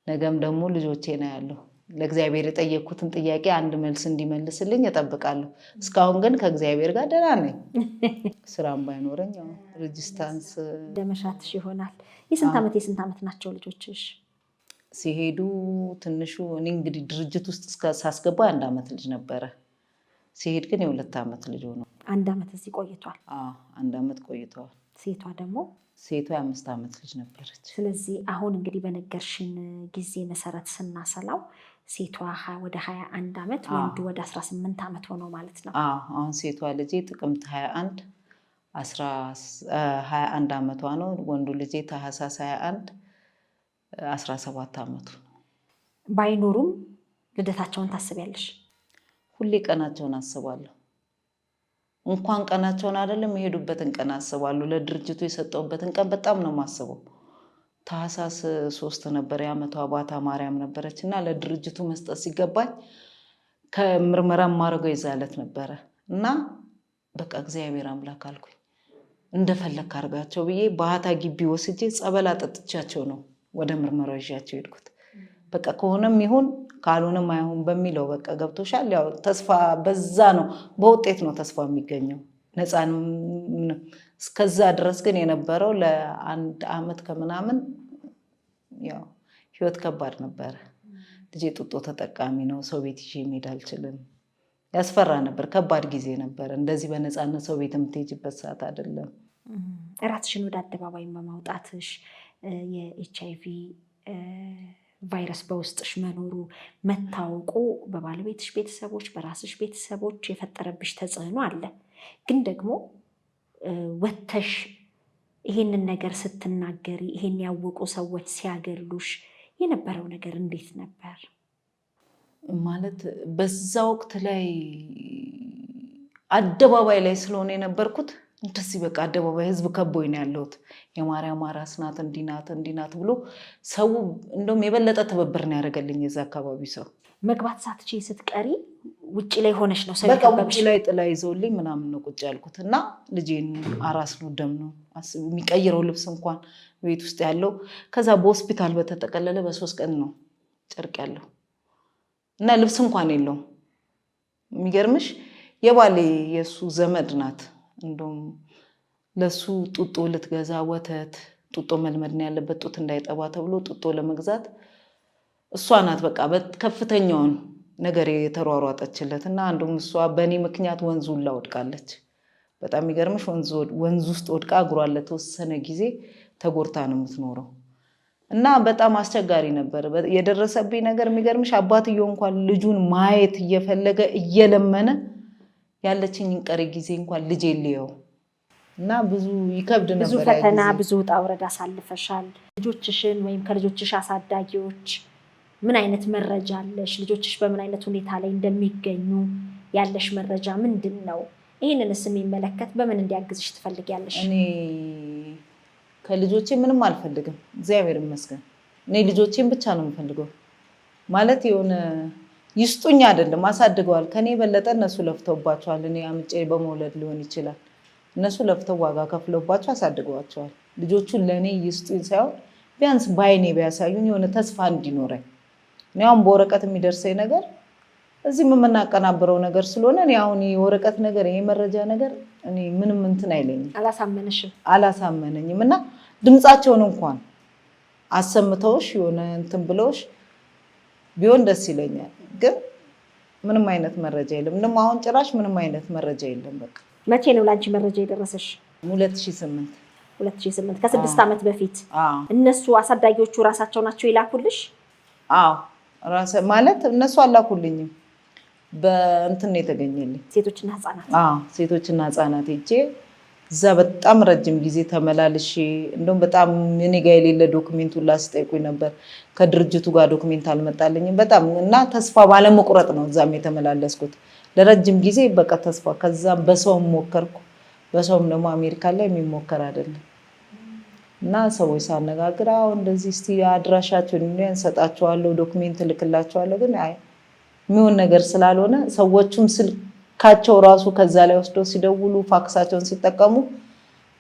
ነገም ደግሞ ልጆቼ ነው ያለው ለእግዚአብሔር የጠየቅኩትን ጥያቄ አንድ መልስ እንዲመልስልኝ እጠብቃለሁ። እስካሁን ግን ከእግዚአብሔር ጋር ደህና ነኝ። ስራም ባይኖረኝ ያው ሬጂስታንስ ደመሻትሽ ይሆናል። የስንት ዓመት ናቸው ልጆችሽ? ሲሄዱ ትንሹ እኔ እንግዲህ ድርጅት ውስጥ ሳስገባ 1 ዓመት ልጅ ነበረ። ሲሄድ ግን የ2 ዓመት ልጅ ሆኖ 1 ዓመት እዚህ ቆይቷል። 1 ዓመት ቆይተዋል። ሴቷ ደግሞ የ5 ዓመት ልጅ ነበረች። ስለዚህ አሁን እንግዲህ በነገርሽን ጊዜ መሰረት ስናሰላው ሴቷ ወደ 21 ዓመት ወንዱ ወደ 18 ዓመት ሆኖ ማለት ነው። አሁን ሴቷ ልጄ ጥቅምት 21 ዓመቷ ነው። ወንዱ ልጄ ታህሳስ 21 17 ዓመቱ። ባይኖሩም ልደታቸውን ታስቢያለሽ? ሁሌ ቀናቸውን አስባለሁ። እንኳን ቀናቸውን አይደለም የሄዱበትን ቀን አስባለሁ። ለድርጅቱ የሰጠውበትን ቀን በጣም ነው የማስበው። ታህሳስ 3 ነበር የዓመቷ ባታ ማርያም ነበረችና ለድርጅቱ መስጠት ሲገባኝ ከምርመራ ማረገው ይዛለት ነበረ እና በቃ እግዚአብሔር አምላክ አልኩኝ እንደፈለክ አርጋቸው ብዬ ባታ ግቢ ወስጄ ጸበል አጠጥቻቸው ነው ወደ ምርመራው ይዣቸው ሄድኩት። በቃ ከሆነም ይሁን ካልሆነም አይሁን በሚለው በቃ ገብቶሻል። ያው ተስፋ በዛ ነው በውጤት ነው ተስፋ የሚገኘው። ነፃን እስከዛ ድረስ ግን የነበረው ለ1 ዓመት ከምናምን ያው ህይወት ከባድ ነበረ። ልጄ ጡጦ ተጠቃሚ ነው። ሰው ቤት ይዤ መሄድ አልችልም። ያስፈራ ነበር። ከባድ ጊዜ ነበር። እንደዚህ በነፃነት ሰው ቤት የምትሄጂበት ሰዓት አይደለም። ራስሽን ወደ አደባባይ በማውጣትሽ የኤችአይቪ ቫይረስ በውስጥሽ መኖሩ መታወቁ በባለቤትሽ ቤተሰቦች በራስሽ ቤተሰቦች የፈጠረብሽ ተጽዕኖ አለ። ግን ደግሞ ወተሽ ይሄንን ነገር ስትናገሪ ይሄን ያወቁ ሰዎች ሲያገሉሽ የነበረው ነገር እንዴት ነበር? ማለት በዛ ወቅት ላይ አደባባይ ላይ ስለሆነ የነበርኩት እንደዚህ በቃ አደባባይ ህዝብ ከቦኝ ነው ያለሁት። የማርያም አራስ ናት እንዲናት ብሎ ሰው እንደውም የበለጠ ትብብር ነው ያደረገልኝ። የዛ አካባቢ ሰው መግባት ሳትችይ ስትቀሪ ውጪ ላይ ሆነሽ ነው ሰው በቃ ውጪ ላይ ጥላ ይዘውልኝ ምናምን ነው ቁጭ ያልኩት እና ልጄን አራስ ነው ደም ነው የሚቀይረው ልብስ እንኳን ቤት ውስጥ ያለው ከዛ በሆስፒታል በተጠቀለለ በ3 ቀን ነው ጨርቅ ያለው እና ልብስ እንኳን የለውም። የሚገርምሽ የባሌ የሱ ዘመድ ናት። እንደውም ለሱ ጡጦ ልትገዛ ወተት ጡጦ መልመድ ነው ያለበት ጡት እንዳይጠባ ተብሎ ጡጦ ለመግዛት እሷ ናት በቃ በከፍተኛውን ነገር የተሯሯጠችለት እና አንዱም እሷ በእኔ ምክንያት ወንዙን ላወድቃለች። በጣም የሚገርምሽ ወንዙ ውስጥ ወድቃ እግሯን ለተወሰነ ጊዜ ተጎርታ ነው የምትኖረው እና በጣም አስቸጋሪ ነበር የደረሰብኝ ነገር። የሚገርምሽ አባትየው እንኳን ልጁን ማየት እየፈለገ እየለመነ ያለችኝ ቀሪ ጊዜ እንኳን ልጄ ልየው እና ብዙ ይከብድ ነበር። ብዙ ፈተና ብዙ ውጣ ውረድ አሳልፈሻል። ልጆችሽን ወይም ከልጆችሽ አሳዳጊዎች ምን አይነት መረጃ አለሽ? ልጆችሽ በምን አይነት ሁኔታ ላይ እንደሚገኙ ያለሽ መረጃ ምንድን ነው? ይህንንስ የሚመለከት በምን እንዲያግዝሽ ትፈልጊያለሽ? እኔ ከልጆቼ ምንም አልፈልግም፣ እግዚአብሔር ይመስገን። እኔ ልጆቼን ብቻ ነው የምፈልገው። ማለት የሆነ ይስጡኝ አይደለም፣ አሳድገዋል። ከኔ የበለጠ እነሱ ለፍተውባቸዋል። እኔ አምጬ በመውለድ ሊሆን ይችላል። እነሱ ለፍተው ዋጋ ከፍለውባቸው አሳድገዋቸዋል። ልጆቹን ለእኔ ይስጡኝ ሳይሆን ቢያንስ በአይኔ ቢያሳዩኝ የሆነ ተስፋ እንዲኖረኝ። እኔ አሁን በወረቀት የሚደርሰኝ ነገር እዚህም የምናቀናብረው ነገር ስለሆነ እኔ አሁን የወረቀት ነገር የመረጃ ነገር እኔ ምንም እንትን አይለኝም፣ አላሳመነኝም። እና ድምፃቸውን እንኳን አሰምተውሽ የሆነ እንትን ብለውሽ ቢሆን ደስ ይለኛል። ግን ምንም አይነት መረጃ የለም። እንደውም አሁን ጭራሽ ምንም አይነት መረጃ የለም። በቃ መቼ ነው ላንቺ መረጃ የደረሰሽ? 2008 ከ6 ዓመት በፊት። እነሱ አሳዳጊዎቹ ራሳቸው ናቸው ይላኩልሽ? አዎ ማለት እነሱ አላኩልኝም፣ በእንትን የተገኘልኝ ሴቶችና ህፃናት ሄጄ እዛ በጣም ረጅም ጊዜ ተመላልሼ እንደውም በጣም እኔ ጋ የሌለ ዶክሜንት ሁላ ሲጠይቁኝ ነበር። ከድርጅቱ ጋር ዶክሜንት አልመጣልኝም በጣም እና ተስፋ ባለመቁረጥ ነው እዛም የተመላለስኩት ለረጅም ጊዜ በቃ ተስፋ። ከዛም በሰውም ሞከርኩ። በሰውም ደግሞ አሜሪካ ላይ የሚሞከር አይደለም እና ሰዎች ሳነጋግር እንደዚህ እስቲ አድራሻቸውን እንሰጣቸዋለሁ ዶክሜንት ልክላቸዋለሁ፣ ግን አይ የሚሆን ነገር ስላልሆነ ሰዎቹም ስልካቸው ራሱ ከዛ ላይ ወስደው ሲደውሉ ፋክሳቸውን ሲጠቀሙ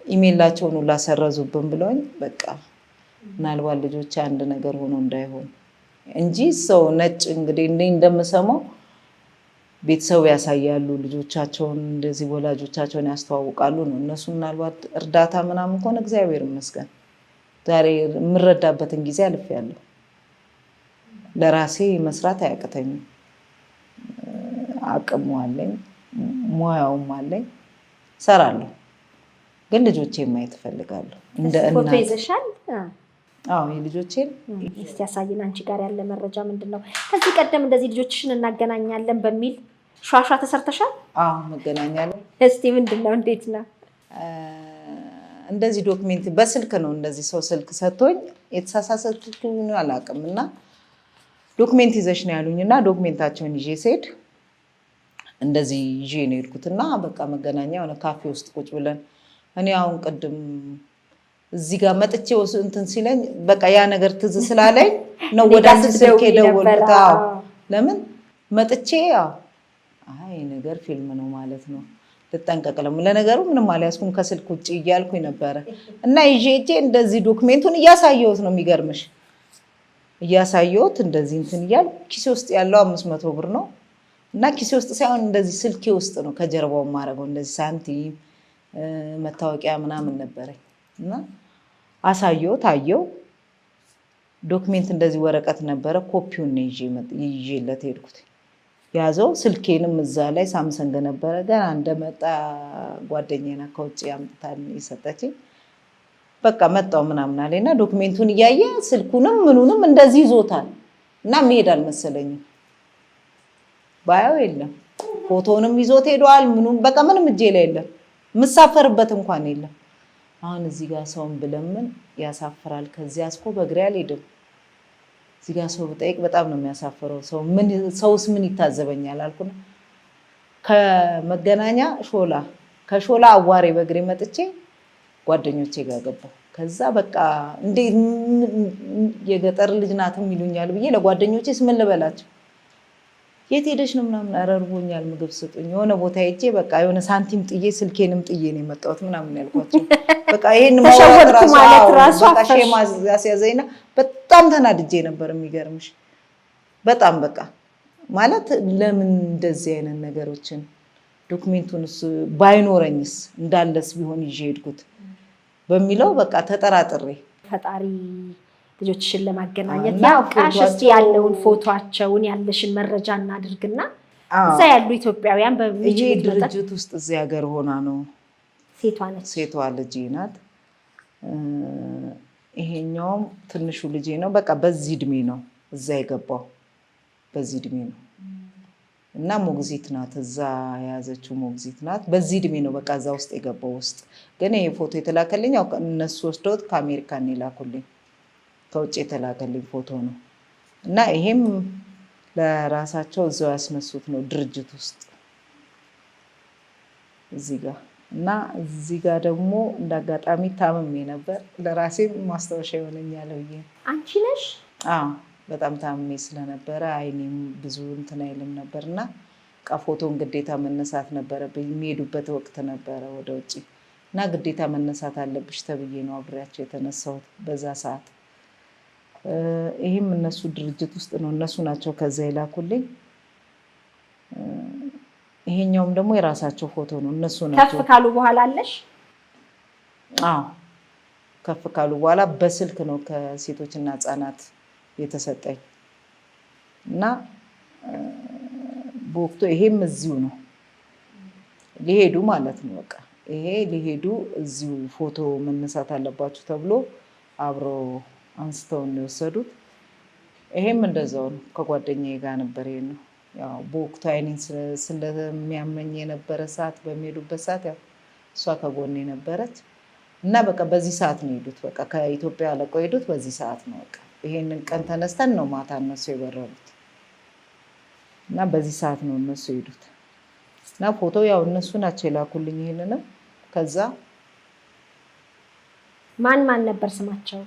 ኢሜላቸውን ሁላ ሰረዙብን ብለውኝ በቃ ምናልባት ልጆች አንድ ነገር ሆኖ እንዳይሆን እንጂ ሰው ነጭ እንግዲህ እንደምሰማው ቤተሰብ ያሳያሉ ልጆቻቸውን እንደዚህ ወላጆቻቸውን ያስተዋውቃሉ ነው። እነሱ ምናልባት እርዳታ ምናምን ከሆነ እግዚአብሔር ይመስገን ዛሬ የምረዳበትን ጊዜ አልፌያለሁ። ለራሴ መስራት አያቅተኝም። አቅሙ አለኝ፣ ሙያውም አለኝ፣ እሰራለሁ። ግን ልጆቼን ማየት እፈልጋለሁ እንደ እናት። ፎቶ ይዘሻል? አዎ የልጆቼን እስቲ ያሳይን። አንቺ ጋር ያለ መረጃ ምንድነው? ከዚህ ቀደም እንደዚህ ልጆችሽን እናገናኛለን በሚል ሿሿ ተሰርተሻል? አዎ መገናኛለን። እስቲ ምንድነው? እንዴት ነው? እንደዚህ ዶክሜንት በስልክ ነው እንደዚህ ሰው ስልክ ሰጥቶኝ የተሳሳሰቱኝ አላውቅም እና ዶክሜንት ይዘሽ ነው ያሉኝና ዶክሜንታቸውን ይዤ ስሄድ እንደዚህ ይዤ ነው የሄድኩትና በቃ መገናኛ የሆነ ካፌ ውስጥ ቁጭ ብለን እኔ አሁን ቅድም እዚህ ጋር መጥቼ እንትን ሲለኝ በቃ ያ ነገር ትዝ ስላለኝ ነው ወደ አንቺ ስልክ የደወልኩት። ለምን መጥቼ አይ ነገር ፊልም ነው ማለት ነው ልጠንቀቅለም። ለነገሩ ምንም አልያዝኩም ከስልክ ውጭ እያልኩኝ ነበረ እና ይዤ እንደዚህ ዶክሜንቱን እያሳየሁት ነው የሚገርምሽ እያሳየሁት እንደዚህ እንትን እያልኩ ኪሴ ውስጥ ያለው 500 ብር ነው እና ኪሴ ውስጥ ሳይሆን እንደዚህ ስልኬ ውስጥ ነው ከጀርባው ማረገው እንደዚህ ሳንቲም መታወቂያ ምናምን ነበረኝ እና አሳየሁት። አየው ዶክሜንት እንደዚህ ወረቀት ነበረ ኮፒውን ነው ይዤለት ሄድኩት። ያዘው ስልኬንም እዛ ላይ ሳምሰንግ ነበረ ገና እንደመጣ ጓደኛዬ ከውጭ አምጥታኝ የሰጠችኝ። በቃ መጣው ምናምን አለና ዶክሜንቱን እያየ ስልኩንም ምኑንም እንደዚህ ይዞታል እና መሄድ አልመሰለኝም። ባያው የለም ፎቶንም ይዞት ሄዷል። ምኑም በቃ ምንም እጄ ላይ የለም። ምሳፈርበት እንኳን የለም። አሁን እዚህ ጋር ሰውን ብለምን ያሳፍራል። ከዚህ አስኮ በእግሬ አልሄድም። እዚህ ጋር ሰው ብጠይቅ በጣም ነው የሚያሳፍረው። ሰውስ ምን ይታዘበኛል አልኩና ከመገናኛ ከሾላ አዋሬ በእግሬ መጥቼ ጓደኞቼ ጋር ገባሁ። ከዛ በቃ እንዴ የገጠር ልጅ ናትም ይሉኛል ብዬ ለጓደኞቼስ ምን ልበላቸው? የት ሄደሽ ነው ምናምን፣ ኧረ እርቦኛል ምግብ ስጡኝ። የሆነ ቦታ ሄጄ በቃ የሆነ ሳንቲም ጥዬ ስልኬንም ጥዬ ነው የመጣሁት ምናምን ያልኳቸው። በቃ ይሄን ማውራት ራሱ በቃ ሼማ ያስያዘኝና በጣም ተናድጄ ነበር። የሚገርምሽ በጣም በቃ ማለት ለምን እንደዚህ አይነት ነገሮችን ዶክሜንቱንስ ባይኖረኝስ እንዳለስ ቢሆን ይዤ ሄድኩት በሚለው በቃ ተጠራጥሬ ፈጣሪ ልጆችሽን ለማገናኘት ያውቃሽ። እስቲ ያለውን ፎቶአቸውን ያለሽን መረጃ እናድርግና እዛ ያሉ ኢትዮጵያውያን በሚችሉት ድርጅት ውስጥ እዚህ ሀገር ሆና ነው። ሴቷ ልጄ ናት። ይሄኛውም ትንሹ ልጄ ነው። በቃ በዚህ እድሜ ነው እዛ የገባው፣ በዚህ እድሜ ነው እና ሞግዚት ናት። እዛ የያዘችው ሞግዚት ናት። በዚህ እድሜ ነው በቃ እዛ ውስጥ የገባው ውስጥ። ግን ይሄ ፎቶ የተላከልኝ ያው እነሱ ወስደውት ከአሜሪካን የላኩልኝ ከውጭ የተላከልኝ ፎቶ ነው እና ይሄም ለራሳቸው እዛው ያስነሱት ነው ድርጅት ውስጥ እዚህ ጋር እና እዚህ ጋር ደግሞ እንዳጋጣሚ ታምሜ ነበር። ለራሴም ማስታወሻ ይሆነኛል ብዬ። አንቺ ነሽ? አዎ በጣም ታምሜ ስለነበረ አይኔም ብዙ እንትን አይልም ነበርና ፎቶን ግዴታ መነሳት ነበረብኝ። የሚሄዱበት ወቅት ነበረ ወደ ውጭ እና ግዴታ መነሳት አለብሽ ተብዬ ነው አብሬያቸው የተነሳሁት በዛ ሰዓት። ይሄም እነሱ ድርጅት ውስጥ ነው፣ እነሱ ናቸው ከዛ የላኩልኝ። ይሄኛውም ደግሞ የራሳቸው ፎቶ ነው። እነሱ ናቸው። ከፍ ካሉ በኋላ አለሽ? አዎ ከፍ ካሉ በኋላ በስልክ ነው ከሴቶችና ህጻናት የተሰጠኝ እና በወቅቱ ይሄም እዚሁ ነው ሊሄዱ ማለት ነው። በቃ ይሄ ሊሄዱ እዚሁ ፎቶ መነሳት አለባችሁ ተብሎ አብሮ አንስተው ነው የወሰዱት። ይሄም እንደዛው ነው። ከጓደኛዬ ጋር ነበር። ይሄ ነው ያው በወቅቱ አይኔን ስለሚያመኝ የነበረ ሰዓት በሚሄዱበት ሰዓት ያው እሷ ከጎኔ ነበረች እና በቃ በዚህ ሰዓት ነው የሄዱት። በቃ ከኢትዮጵያ ለቀው ሄዱት በዚህ ሰዓት ነው። በቃ ይሄንን ቀን ተነስተን ነው ማታ እነሱ የበረሩት እና በዚህ ሰዓት ነው እነሱ የሄዱት እና ፎቶ ያው እነሱ ናቸው የላኩልኝ። ይሄንን ከዛ ማን ማን ነበር ስማቸው?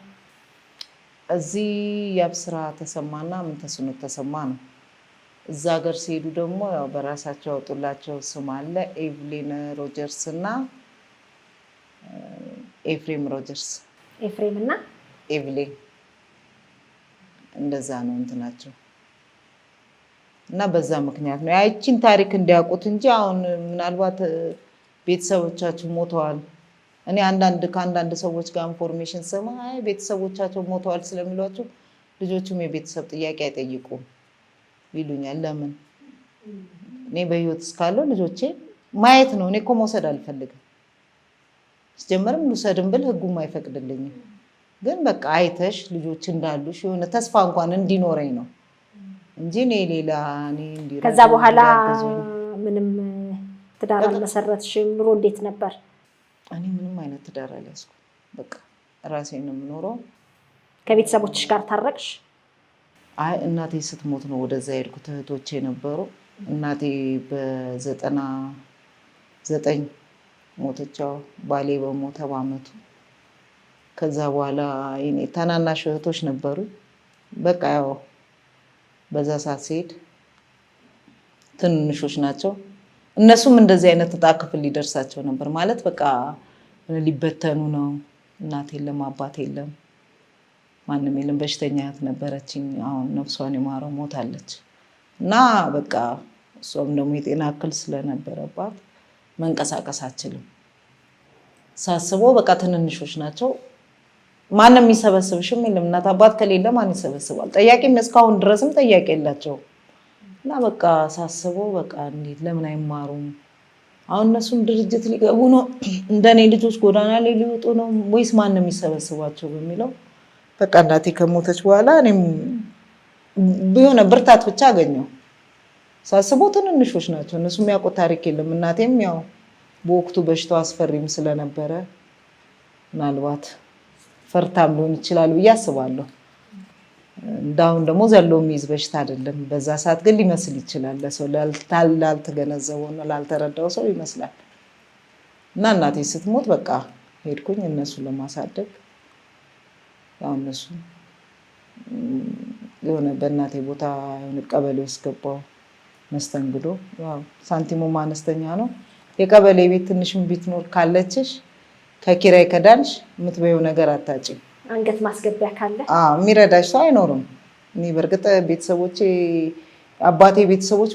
እዚህ የአብስራ ተሰማና ምንተስኖት ተሰማ ነው። እዛ ሀገር ሲሄዱ ደግሞ ያው በራሳቸው ያወጡላቸው ስም አለ። ኤቭሊን ሮጀርስ እና ኤፍሬም ሮጀርስ። ኤፍሬም እና ኤቭሊን እንደዛ ነው እንትናቸው እና በዛ ምክንያት ነው ያቺን ታሪክ እንዲያውቁት እንጂ አሁን ምናልባት ቤተሰቦቻቸው ሞተዋል። እኔ ከአንዳንድ ሰዎች ጋር ኢንፎርሜሽን ሰማ አይ ቤተሰቦቻቸው ሞተዋል ስለሚሏቸው ልጆቹም የቤተሰብ ጥያቄ አይጠይቁም ይሉኛል። ለምን? እኔ በህይወት እስካለው ልጆቼ ማየት ነው። እኔ እኮ መውሰድ አልፈልግም። ሲጀመርም ልውሰድም ብል ህጉም አይፈቅድልኝም። ግን በቃ አይተሽ ልጆች እንዳሉሽ የሆነ ተስፋ እንኳን እንዲኖረኝ ነው እንጂ እኔ ሌላ ከዛ በኋላ ምንም ትዳር አልመሰረትሽም? ኑሮ እንዴት ነበር? እኔ ምንም አይነት ትዳር አልያዝኩም። በቃ ራሴን ነው የምኖረው። ከቤተሰቦችሽ ጋር ታረቅሽ? አይ እናቴ ስትሞት ነው ወደዛ ሄድኩት። እህቶቼ ነበሩ። እናቴ በ99 ሞተቻው። ባሌ በሞተ በአመቱ። ከዛ በኋላ እኔ ታናናሽ እህቶች ነበሩ። በቃ ያው በዛ ሰዓት ሲሄድ ትንንሾች ናቸው። እነሱም እንደዚህ አይነት ዕጣ ክፍል ሊደርሳቸው ነበር ማለት በቃ ሊበተኑ ነው። እናት የለም፣ አባት የለም፣ ማንም የለም። በሽተኛ እህት ነበረችኝ። አሁን ነፍሷን የማረው ሞታለች። እና በቃ እሷም ደግሞ የጤና እክል ስለነበረባት መንቀሳቀስ አትችልም። ሳስበው በቃ ትንንሾች ናቸው። ማንም የሚሰበስብሽም የለም። እናት አባት ከሌለ ማን ይሰበስባል? ጠያቂም እስካሁን ድረስም ጠያቂ የላቸው። እና በቃ ሳስበው በቃ እንዴት ለምን አይማሩም? አሁን እነሱም ድርጅት ሊገቡ ነው፣ እንደኔ ልጆች ጎዳና ላይ ሊወጡ ነው ወይስ ማንም የሚሰበስባቸው በሚለው በቃ እናቴ ከሞተች በኋላ እኔም ቢሆነ ብርታት ብቻ አገኘው። ሳስበው ትንንሾች ናቸው። እነሱ የሚያውቁት ታሪክ የለም። እናቴም ያው በወቅቱ በሽታው አስፈሪም ስለነበረ ምናልባት ፈርታም ሊሆን ይችላል ብዬ አስባለሁ። እንዳሁን ደግሞ ዘሎ የሚይዝ በሽታ አይደለም። በዛ ሰዓት ግን ሊመስል ይችላል። ለሰው ላልተገነዘበው እና ላልተረዳው ሰው ይመስላል። እና እናቴ ስትሞት በቃ ሄድኩኝ እነሱ ለማሳደግ። ያው እነሱ የሆነ በእናቴ ቦታ የሆነ ቀበሌ ውስጥ ገባሁ መስተንግዶ። ያው ሳንቲሙም አነስተኛ ነው። የቀበሌ ቤት ትንሽም ቢትኖር ካለችሽ ከኪራይ ከዳንሽ የምትበይው ነገር አታጭም። አንገት ማስገቢያ ካለ የሚረዳሽ ሰው አይኖርም። እኔ በእርግጥ ቤተሰቦቼ አባቴ ቤተሰቦች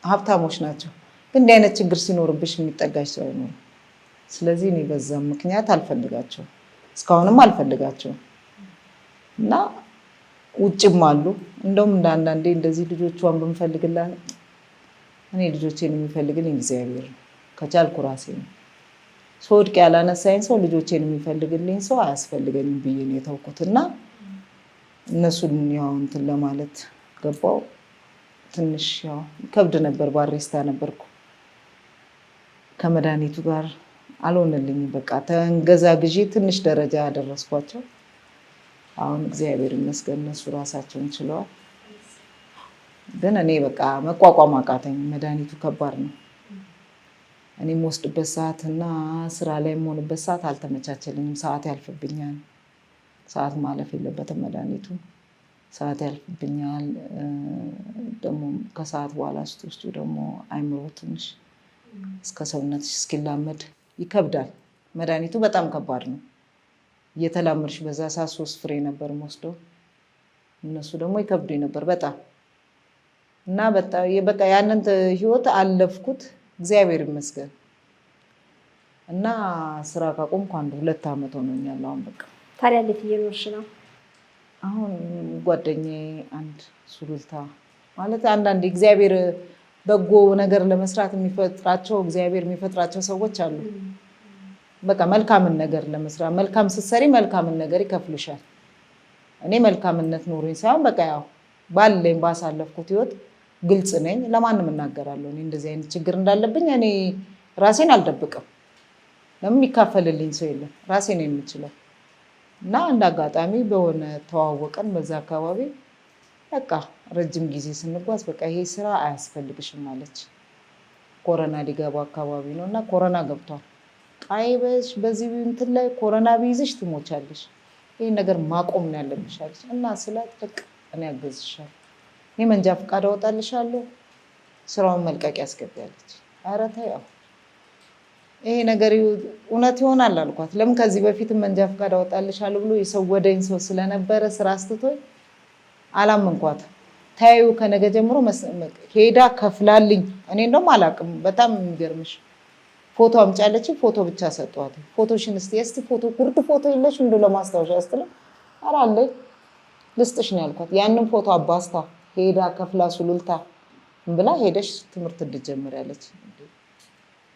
ሀብታሞች ናቸው፣ ግን እንዲህ አይነት ችግር ሲኖርብሽ የሚጠጋሽ ሰው አይኖርም። ስለዚህ እኔ በዛም ምክንያት አልፈልጋቸውም፣ እስካሁንም አልፈልጋቸውም። እና ውጭም አሉ እንደውም እንዳንዳንዴ እንደዚህ ልጆቿን ብንፈልግላት እኔ ልጆቼን የሚፈልግልኝ እግዚአብሔር ነው። ከቻልኩ ራሴ ነው ስወድቅ ያላነሳኝ ሰው ልጆቼን የሚፈልግልኝ ሰው አያስፈልገኝም ብዬ ነው የተውኩት። እና እነሱን ያው እንትን ለማለት ገባው። ትንሽ ያው ከብድ ነበር። ባሬስታ ነበርኩ። ከመድኃኒቱ ጋር አልሆነልኝም። በቃ ተንገዛግዤ ትንሽ ደረጃ ያደረስኳቸው። አሁን እግዚአብሔር ይመስገን እነሱ ራሳቸውን ችለዋል። ግን እኔ በቃ መቋቋም አቃተኝ። መድኃኒቱ ከባድ ነው። እኔ የምወስድበት ሰዓት እና ስራ ላይ የምሆንበት ሰዓት አልተመቻቸልኝም። ሰዓት ያልፍብኛል። ሰዓት ማለፍ የለበትም መድኃኒቱ። ሰዓት ያልፍብኛል። ደግሞ ከሰዓት በኋላ ስትወስዱ ደግሞ አይምሮ ትንሽ እስከ ሰውነትሽ እስኪላመድ ይከብዳል። መድኃኒቱ በጣም ከባድ ነው። እየተላመድሽ በዛ ሰዓት 3 ፍሬ ነበር የምወስደው። እነሱ ደግሞ ይከብዱኝ ነበር በጣም እና በቃ ያንን ህይወት አለፍኩት እግዚአብሔር ይመስገን። እና ስራ ካቆምኩ 2 ዓመት ሆኖኛል አሁን። በቃ ታዲያ እንዴት እየኖርሽ ነው? አሁን ጓደኛዬ አንድ ሱሉልታ ማለት አንዳንድ እግዚአብሔር በጎ ነገር ለመስራት እግዚአብሔር የሚፈጥራቸው ሰዎች አሉ። በቃ መልካምን ነገር ለመስራት መልካም ስትሰሪ መልካምን ነገር ይከፍልሻል። እኔ መልካምነት ኖሮኝ ሳይሆን በቃ ያው ባለኝ ባሳለፍኩት ህይወት ግልጽ ነኝ፣ ለማንም እናገራለሁ። እኔ እንደዚህ አይነት ችግር እንዳለብኝ እኔ ራሴን አልደብቅም። ለምን የሚካፈልልኝ ሰው የለም፣ ራሴ ነው የምችለው። እና እንደ አጋጣሚ በሆነ ተዋወቀን በዛ አካባቢ በቃ ረጅም ጊዜ ስንጓዝ በቃ ይሄ ስራ አያስፈልግሽም አለች። ኮሮና ሊገባ አካባቢ ነው እና ኮሮና ገብቷል። ቃይበሽ በዚህ እንትን ላይ ኮሮና ቢይዝሽ ትሞቻለሽ፣ ይሄ ነገር ማቆም ነው ያለብሽ አለች። እና ስላት በቃ እኔ አገዝሻለሁ፣ እኔ መንጃ ፈቃድ አወጣልሻለሁ፣ ስራውን መልቀቅ ያስገቢያለች። ኧረ ተይ ይሄ ነገር እውነት ይሆናል አልኳት። ለምን ከዚህ በፊትም መንጃ ፈቃድ አወጣልሻለሁ ብሎ የሰወደኝ ሰው ስለነበረ ስራ አስትቶኝ አላመንኳት። ታዩ ከነገ ጀምሮ ሄዳ ከፍላልኝ። እኔ እንደውም አላውቅም። በጣም የሚገርምሽ ፎቶ አምጫለች፣ ፎቶ ብቻ ሰጧት። ፎቶሽን እስቲ ፎቶ ጉርድ ፎቶ የለሽ እንዶ ለማስታወሻ ስትለኝ ኧረ አለኝ ልስጥሽ ነው ያልኳት። ያንን ፎቶ አባስታ ሄዳ ከፍላ ሱሉልታ ብላ ሄደሽ ትምህርት እንድትጀምር ያለች።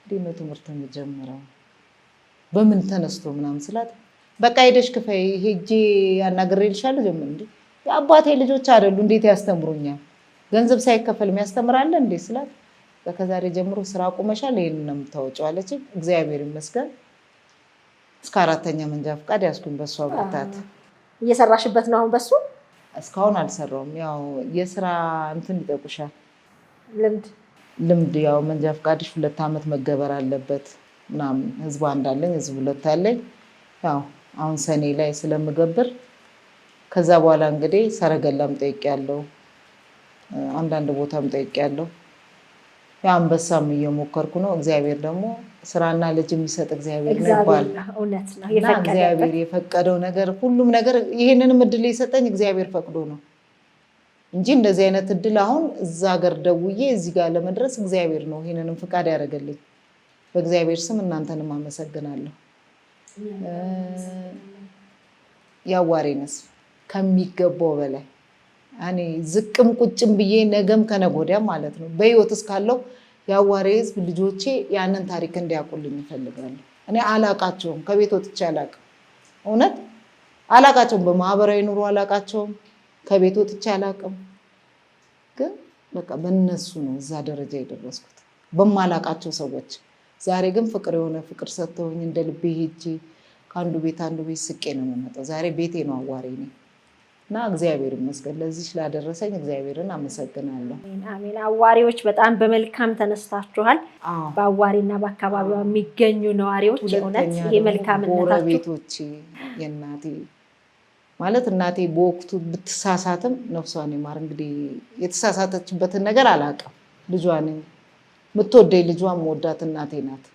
እንዴት ነው ትምህርት የምትጀምረው? በምን ተነስቶ ምናምን ስላት በቃ ሄደሽ ክፈይ፣ ሄጄ ያናግሬልሻለሁ ጀምር። እንዴ የአባቴ ልጆች አይደሉ እንዴት ያስተምሩኛል? ገንዘብ ሳይከፈል የሚያስተምራለ እንዴ ስላት ከዛሬ ጀምሮ ስራ አቁመሻል፣ ይሄንን ነው የምታወጪው አለችኝ። እግዚአብሔር ይመስገን እስከ 4ኛ መንጃ ፈቃድ ያዝኩኝ በሷ ብርታት። እየሰራሽበት ነው አሁን? በሱ እስካሁን አልሰራውም። ያው የስራ እንትን ይጠቁሻል ልምድ ያው መንጃ ፈቃድሽ 2 ዓመት መገበር አለበት ምናምን። ህዝብ አንዳለኝ ህዝብ 2 አለኝ። ያው አሁን ሰኔ ላይ ስለምገብር ከዛ በኋላ እንግዲህ ሰረገላም ጠይቄያለሁ፣ አንዳንድ ቦታም ጠይቄያለሁ። አንበሳም እየሞከርኩ ነው። እግዚአብሔር ደግሞ ስራና ልጅ የሚሰጥ እግዚአብሔር ነው ይባል። እውነት ነው። እግዚአብሔር የፈቀደው ነገር ሁሉም ነገር ይሄንንም እድል የሰጠኝ እግዚአብሔር ፈቅዶ ነው እንጂ እንደዚህ አይነት እድል አሁን እዛ ሀገር ደውዬ እዚህ ጋር ለመድረስ እግዚአብሔር ነው ይሄንንም ፍቃድ ያደረገልኝ። በእግዚአብሔር ስም እናንተንም አመሰግናለሁ። ያዋሬነስ ከሚገባው በላይ እኔ ዝቅም ቁጭም ብዬ ነገም ከነጎዳም ማለት ነው በህይወት እስካለው ያዋሬ ህዝብ ልጆቼ ያንን ታሪክ እንዲያውቁልኝ እፈልጋለሁ። እኔ አላቃቸውም፣ ከቤት ወጥቼ አላቅም፣ እውነት አላቃቸውም። በማህበራዊ ኑሮ አላቃቸውም፣ ከቤት ወጥቼ አላቅም። ግን በቃ በእነሱ ነው እዛ ደረጃ የደረስኩት፣ በማላቃቸው ሰዎች። ዛሬ ግን ፍቅር የሆነ ፍቅር ሰጥተውኝ እንደ ልቤ ሄጄ ከአንዱ ቤት አንዱ ቤት ስቄ ነው የምመጣው። ዛሬ ቤቴ ነው አዋሬ ነኝ። እና እግዚአብሔር ይመስገን ለዚህ ስላደረሰኝ እግዚአብሔርን አመሰግናለሁ። አሜን። አዋሪዎች በጣም በመልካም ተነስታችኋል። በአዋሪና በአካባቢዋ የሚገኙ ነዋሪዎች እውነት ይሄ መልካምነታችሁ ቤቶቼ የእናቴ ማለት እናቴ በወቅቱ ብትሳሳትም ነፍሷን ይማር። እንግዲህ የተሳሳተችበትን ነገር አላውቅም። ልጇን የምትወደኝ ልጇን መወዳት እናቴ ናት።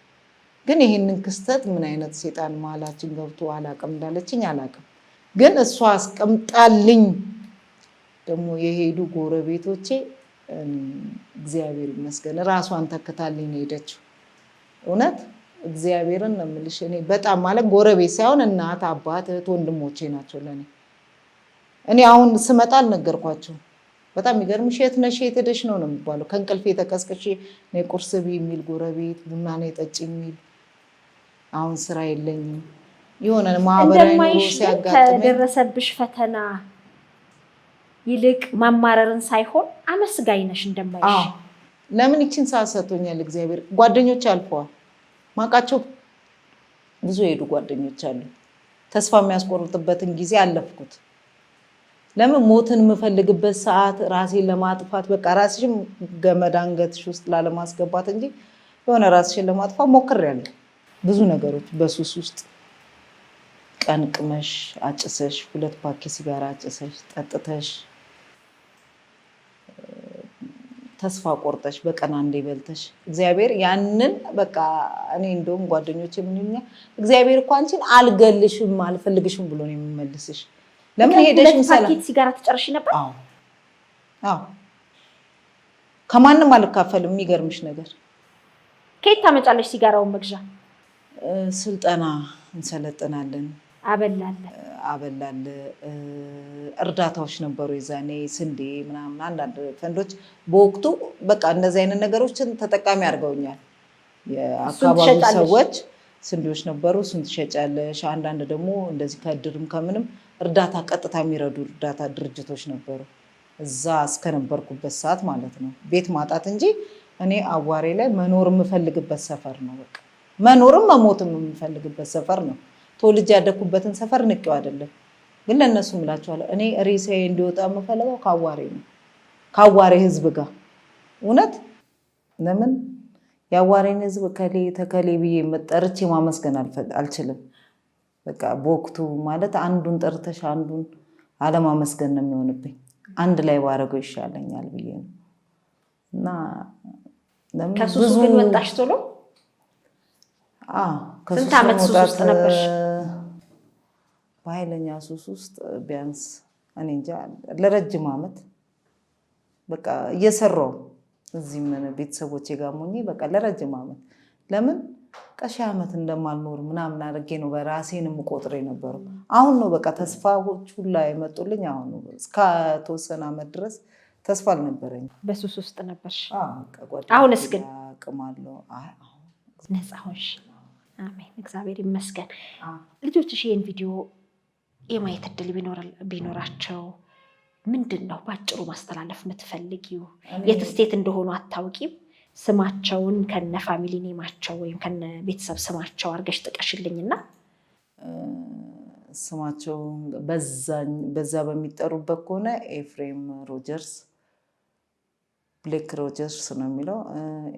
ግን ይህንን ክስተት ምን አይነት ሴጣን መሀላችን ገብቶ አላውቅም እንዳለችኝ አላውቅም። ግን እሷ አስቀምጣልኝ ደግሞ የሄዱ ጎረቤቶቼ እግዚአብሔር ይመስገን ራሷን ተከታልኝ ነው ሄደችው። እውነት እግዚአብሔርን ነው የምልሽ። እኔ በጣም ማለት ጎረቤት ሳይሆን እናት፣ አባት፣ እህት፣ ወንድሞቼ ናቸው ለኔ። እኔ አሁን ስመጣ አልነገርኳቸው። በጣም የሚገርምሽ የት ነሽ የት ሄደሽ ነው የሚባለው። ከእንቅልፌ ተቀስቅሼ ነይ ቁርስ ብይ የሚል ጎረቤት፣ ቡና ነይ ጠጪ የሚል። አሁን ስራ የለኝም የሆነ ማህበራዊ ኑሮ ሲያጋጥመኝ ከደረሰብሽ ፈተና ይልቅ ማማረርን ሳይሆን አመስጋኝ ነሽ እንደማይሽ። ለምን ይችን ሰዓት ሰጥቶኛል እግዚአብሔር። ጓደኞች አልፈዋል፣ ማቃቸው ብዙ የሄዱ ጓደኞች አሉ። ተስፋ የሚያስቆርጥበትን ጊዜ አለፍኩት። ለምን ሞትን የምፈልግበት ሰዓት ራሴን ለማጥፋት በቃ ራስሽን ገመድ አንገትሽ ውስጥ ላለማስገባት እንጂ የሆነ ራስሽን ለማጥፋት ሞክሬያለሁ። ብዙ ነገሮች በሱስ ውስጥ ቀን ቅመሽ አጭሰሽ 2 ፓኬ ሲጋራ አጭሰሽ ጠጥተሽ ተስፋ ቆርጠሽ በቀን አንዴ በልተሽ እግዚአብሔር ያንን በቃ እኔ እንደውም ጓደኞቼ ምን ይሉኛል፣ እግዚአብሔር እኮ አንቺን አልገልሽም አልፈልግሽም ብሎ ነው የሚመልስሽ። ለምን ሄደሽ ፓኬት ሲጋራ ተጨርሽ ነበር? አዎ ከማንም አልካፈልም። የሚገርምሽ ነገር ከየት ታመጫለሽ ሲጋራውን መግዣ? ስልጠና እንሰለጥናለን። አበላለ እርዳታዎች ነበሩ የዛኔ ስንዴ ምናምን አንዳንድ ፈንዶች በወቅቱ በቃ እንደዚህ አይነት ነገሮችን ተጠቃሚ አድርገውኛል። የአካባቢ ሰዎች ስንዴዎች ነበሩ፣ እሱን ትሸጫለሽ። አንዳንድ ደግሞ እንደዚህ ከእድርም ከምንም እርዳታ ቀጥታ የሚረዱ እርዳታ ድርጅቶች ነበሩ። እዛ እስከነበርኩበት ሰዓት ማለት ነው። ቤት ማጣት እንጂ እኔ አዋሬ ላይ መኖር የምፈልግበት ሰፈር ነው። በቃ መኖርም መሞትም የምፈልግበት ሰፈር ነው። ተወልጄ ያደኩበትን ሰፈር ንቄው አይደለም፣ ግን ለእነሱ እምላቸዋለሁ እኔ ሬሳዬ እንዲወጣ የምፈልገው ከአዋሬ ነው፣ ከአዋሬ ህዝብ ጋር እውነት። ለምን የአዋሬን ህዝብ ከሌ ተከሌ ብዬ ጠርቼ ማመስገን አልችልም። በቃ በወቅቱ ማለት አንዱን ጠርተሽ አንዱን አለማመስገን ነው የሚሆንብኝ። አንድ ላይ ባረገው ይሻለኛል ብዬ ነው። እና ከሱሱ ግን ወጣሽ ቶሎ? ስንት ዓመት ሱስ ውስጥ ነበርሽ? በኃይለኛ ሱስ ውስጥ ቢያንስ እኔ እንጃ ለረጅም ዓመት በቃ እየሰራሁ እዚህም ቤተሰቦቼ ጋር ሆኜ በቃ ለረጅም ዓመት ለምን ሺህ ዓመት እንደማልኖር ምናምን አድርጌ ነው በራሴን የምቆጥር የነበረው። አሁን ነው በቃ ተስፋዎች ሁላ የመጡልኝ። አሁን ነው እስከተወሰነ ዓመት ድረስ ተስፋ አልነበረኝም። በሱስ ውስጥ ነበርሽ? አሁንስ ግን አቅማለሁ። ነፃ ሆንሽ? አሜን፣ እግዚአብሔር ይመስገን። ልጆችሽ ይህን ቪዲዮ የማየት እድል ቢኖራቸው ምንድን ነው ባጭሩ ማስተላለፍ የምትፈልጊው? የት ስቴት እንደሆኑ አታውቂም። ስማቸውን ከነ ፋሚሊ ኔማቸው ወይም ከነ ቤተሰብ ስማቸው አድርገሽ ጥቀሽልኝና። ስማቸው በዛ በሚጠሩበት ከሆነ ኤፍሬም ሮጀርስ፣ ብሌክ ሮጀርስ ነው የሚለው።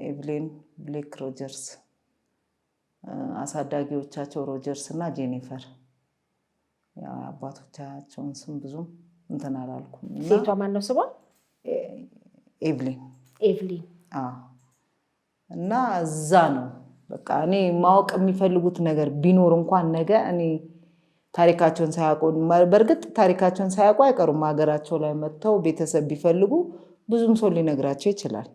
ኤቭሌን ብሌክ ሮጀርስ፣ አሳዳጊዎቻቸው ሮጀርስ እና ጄኒፈር። አባቶቻቸውን ስም ብዙም እንትን አላልኩም። ሴቷ ማን ነው ስሟ? ኤቭሊን። እና እዛ ነው በቃ እኔ ማወቅ የሚፈልጉት ነገር ቢኖር እንኳን ነገ እኔ ታሪካቸውን ሳያውቁ፣ በእርግጥ ታሪካቸውን ሳያውቁ አይቀሩም። ሀገራቸው ላይ መጥተው ቤተሰብ ቢፈልጉ ብዙም ሰው ሊነግራቸው ይችላል።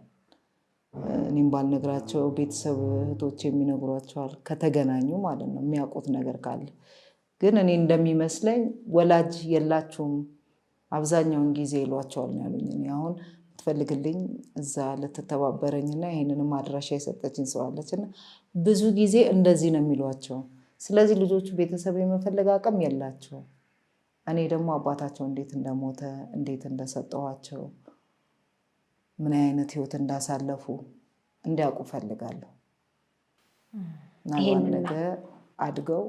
እኔም ባልነግራቸው ቤተሰብ እህቶች የሚነግሯቸዋል ከተገናኙ ማለት ነው፣ የሚያውቁት ነገር ካለ። ግን እኔ እንደሚመስለኝ ወላጅ የላችሁም አብዛኛውን ጊዜ ይሏቸዋል ነው ያሉኝ። እኔ አሁን ትፈልግልኝ እዛ ልትተባበረኝና ይሄንንም አድራሻ የሰጠችኝ ሰው አለችና ብዙ ጊዜ እንደዚህ ነው የሚሏቸው። ስለዚህ ልጆቹ ቤተሰብ የመፈለግ አቅም የላቸውም። እኔ ደግሞ አባታቸው እንዴት እንደሞተ እንዴት እንደሰጠኋቸው ምን አይነት ህይወት እንዳሳለፉ እንዲያውቁ ፈልጋለሁ። እና ነገ አድገው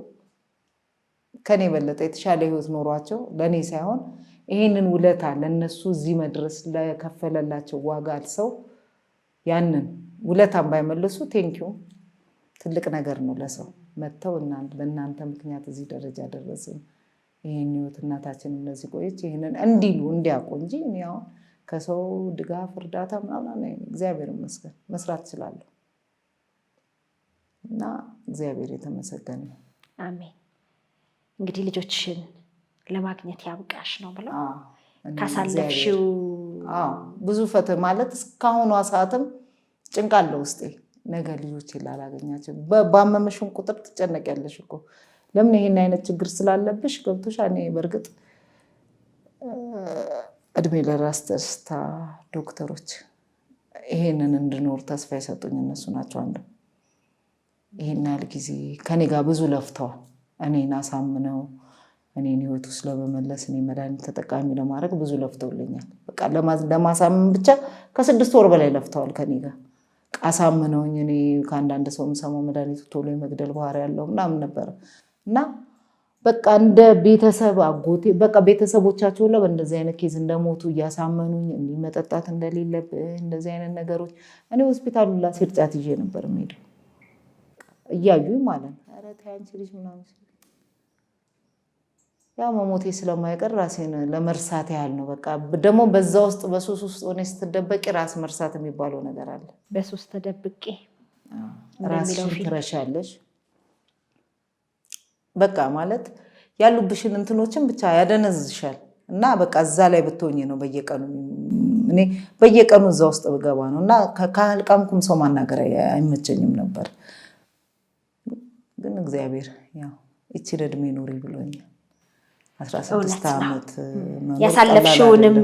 ከኔ በለጠ የተሻለ ህይወት ኖሯቸው ለኔ ሳይሆን ይሄንን ውለታ ለነሱ እዚህ መድረስ ለከፈለላቸው ዋጋ አልሰው ያንን ውለታን ባይመልሱ ቴንኪዩ ትልቅ ነገር ነው ለሰው መተው በእናንተ ምክንያት እዚህ ደረጃ ደረስን፣ ይሄን ህይወት እናታችን እነዚህ ቆየች ይሄንን እንዲሉ እንዲያውቁ እንጂ እኔ አሁን ከሰው ድጋፍ እርዳታ ምናምን እግዚአብሔር ይመስገን መስራት እችላለሁ። እና እግዚአብሔር የተመሰገነ ነው። አሜን። እንግዲህ ልጆችሽን ለማግኘት ያብቃሽ ነው ብለው ካሳለፍሽው ብዙ ፈተና ማለት እስካሁኗ ሰዓትም ጭንቃለ ውስጤ ነገ ልጆች ላላገኛቸው። ባመመሽን ቁጥር ትጨነቂያለሽ እኮ ለምን ይሄን አይነት ችግር ስላለብሽ ገብቶሻል። እኔ በእርግጥ እድሜ ለራስ ደስታ ዶክተሮች ይሄንን እንድኖር ተስፋ የሰጡኝ እነሱ ናቸው። አንዱ ይሄን ያህል ጊዜ ከኔ ጋር ብዙ ለፍተዋል። እኔን አሳምነው እኔን ህይወት ውስጥ ለመመለስ እኔ መድኃኒት ተጠቃሚ ለማድረግ ብዙ ለፍተውልኛል። በቃ ለማሳመን ብቻ ከ6 ወር በላይ ለፍተዋል ከኔ ጋር አሳምነውኝ። እኔ ከአንዳንድ ሰው የምሰማው መድኃኒቱ ቶሎ የመግደል ባህሪ ያለው ምናምን ነበረ እና በቃ እንደ ቤተሰብ አጎቴ በቃ ቤተሰቦቻቸው ላይ በእንደዚህ አይነት ኬዝ እንደሞቱ እያሳመኑኝ እንዲህ መጠጣት እንደሌለብህ እንደዚህ አይነት ነገሮች እኔ ሆስፒታሉ ላ ሲርጫት ይዤ ነበር የምሄደው እያዩኝ ማለት ነው። ኧረ ተይ አንቺ ልጅ ምናምን ያው መሞቴ ስለማይቀር ራሴን ለመርሳት ያህል ነው። በቃ ደግሞ በዛ ውስጥ በሱስ ውስጥ ሆነ ስትደበቂ ራስ መርሳት የሚባለው ነገር አለ። በሱስ ተደብቄ ራስሽን ትረሻለሽ። በቃ ማለት ያሉብሽን እንትኖችን ብቻ ያደነዝሻል እና በቃ እዛ ላይ ብትሆኚ ነው በየቀኑ እኔ በየቀኑ እዛ ውስጥ ብገባ ነው እና ካልቃምኩም ሰው ማናገር አይመቸኝም ነበር። ግን እግዚአብሔር ያው እቺን እድሜ ኑሪ ብሎኛል። 16 ዓመት ያሳለፍሽውንም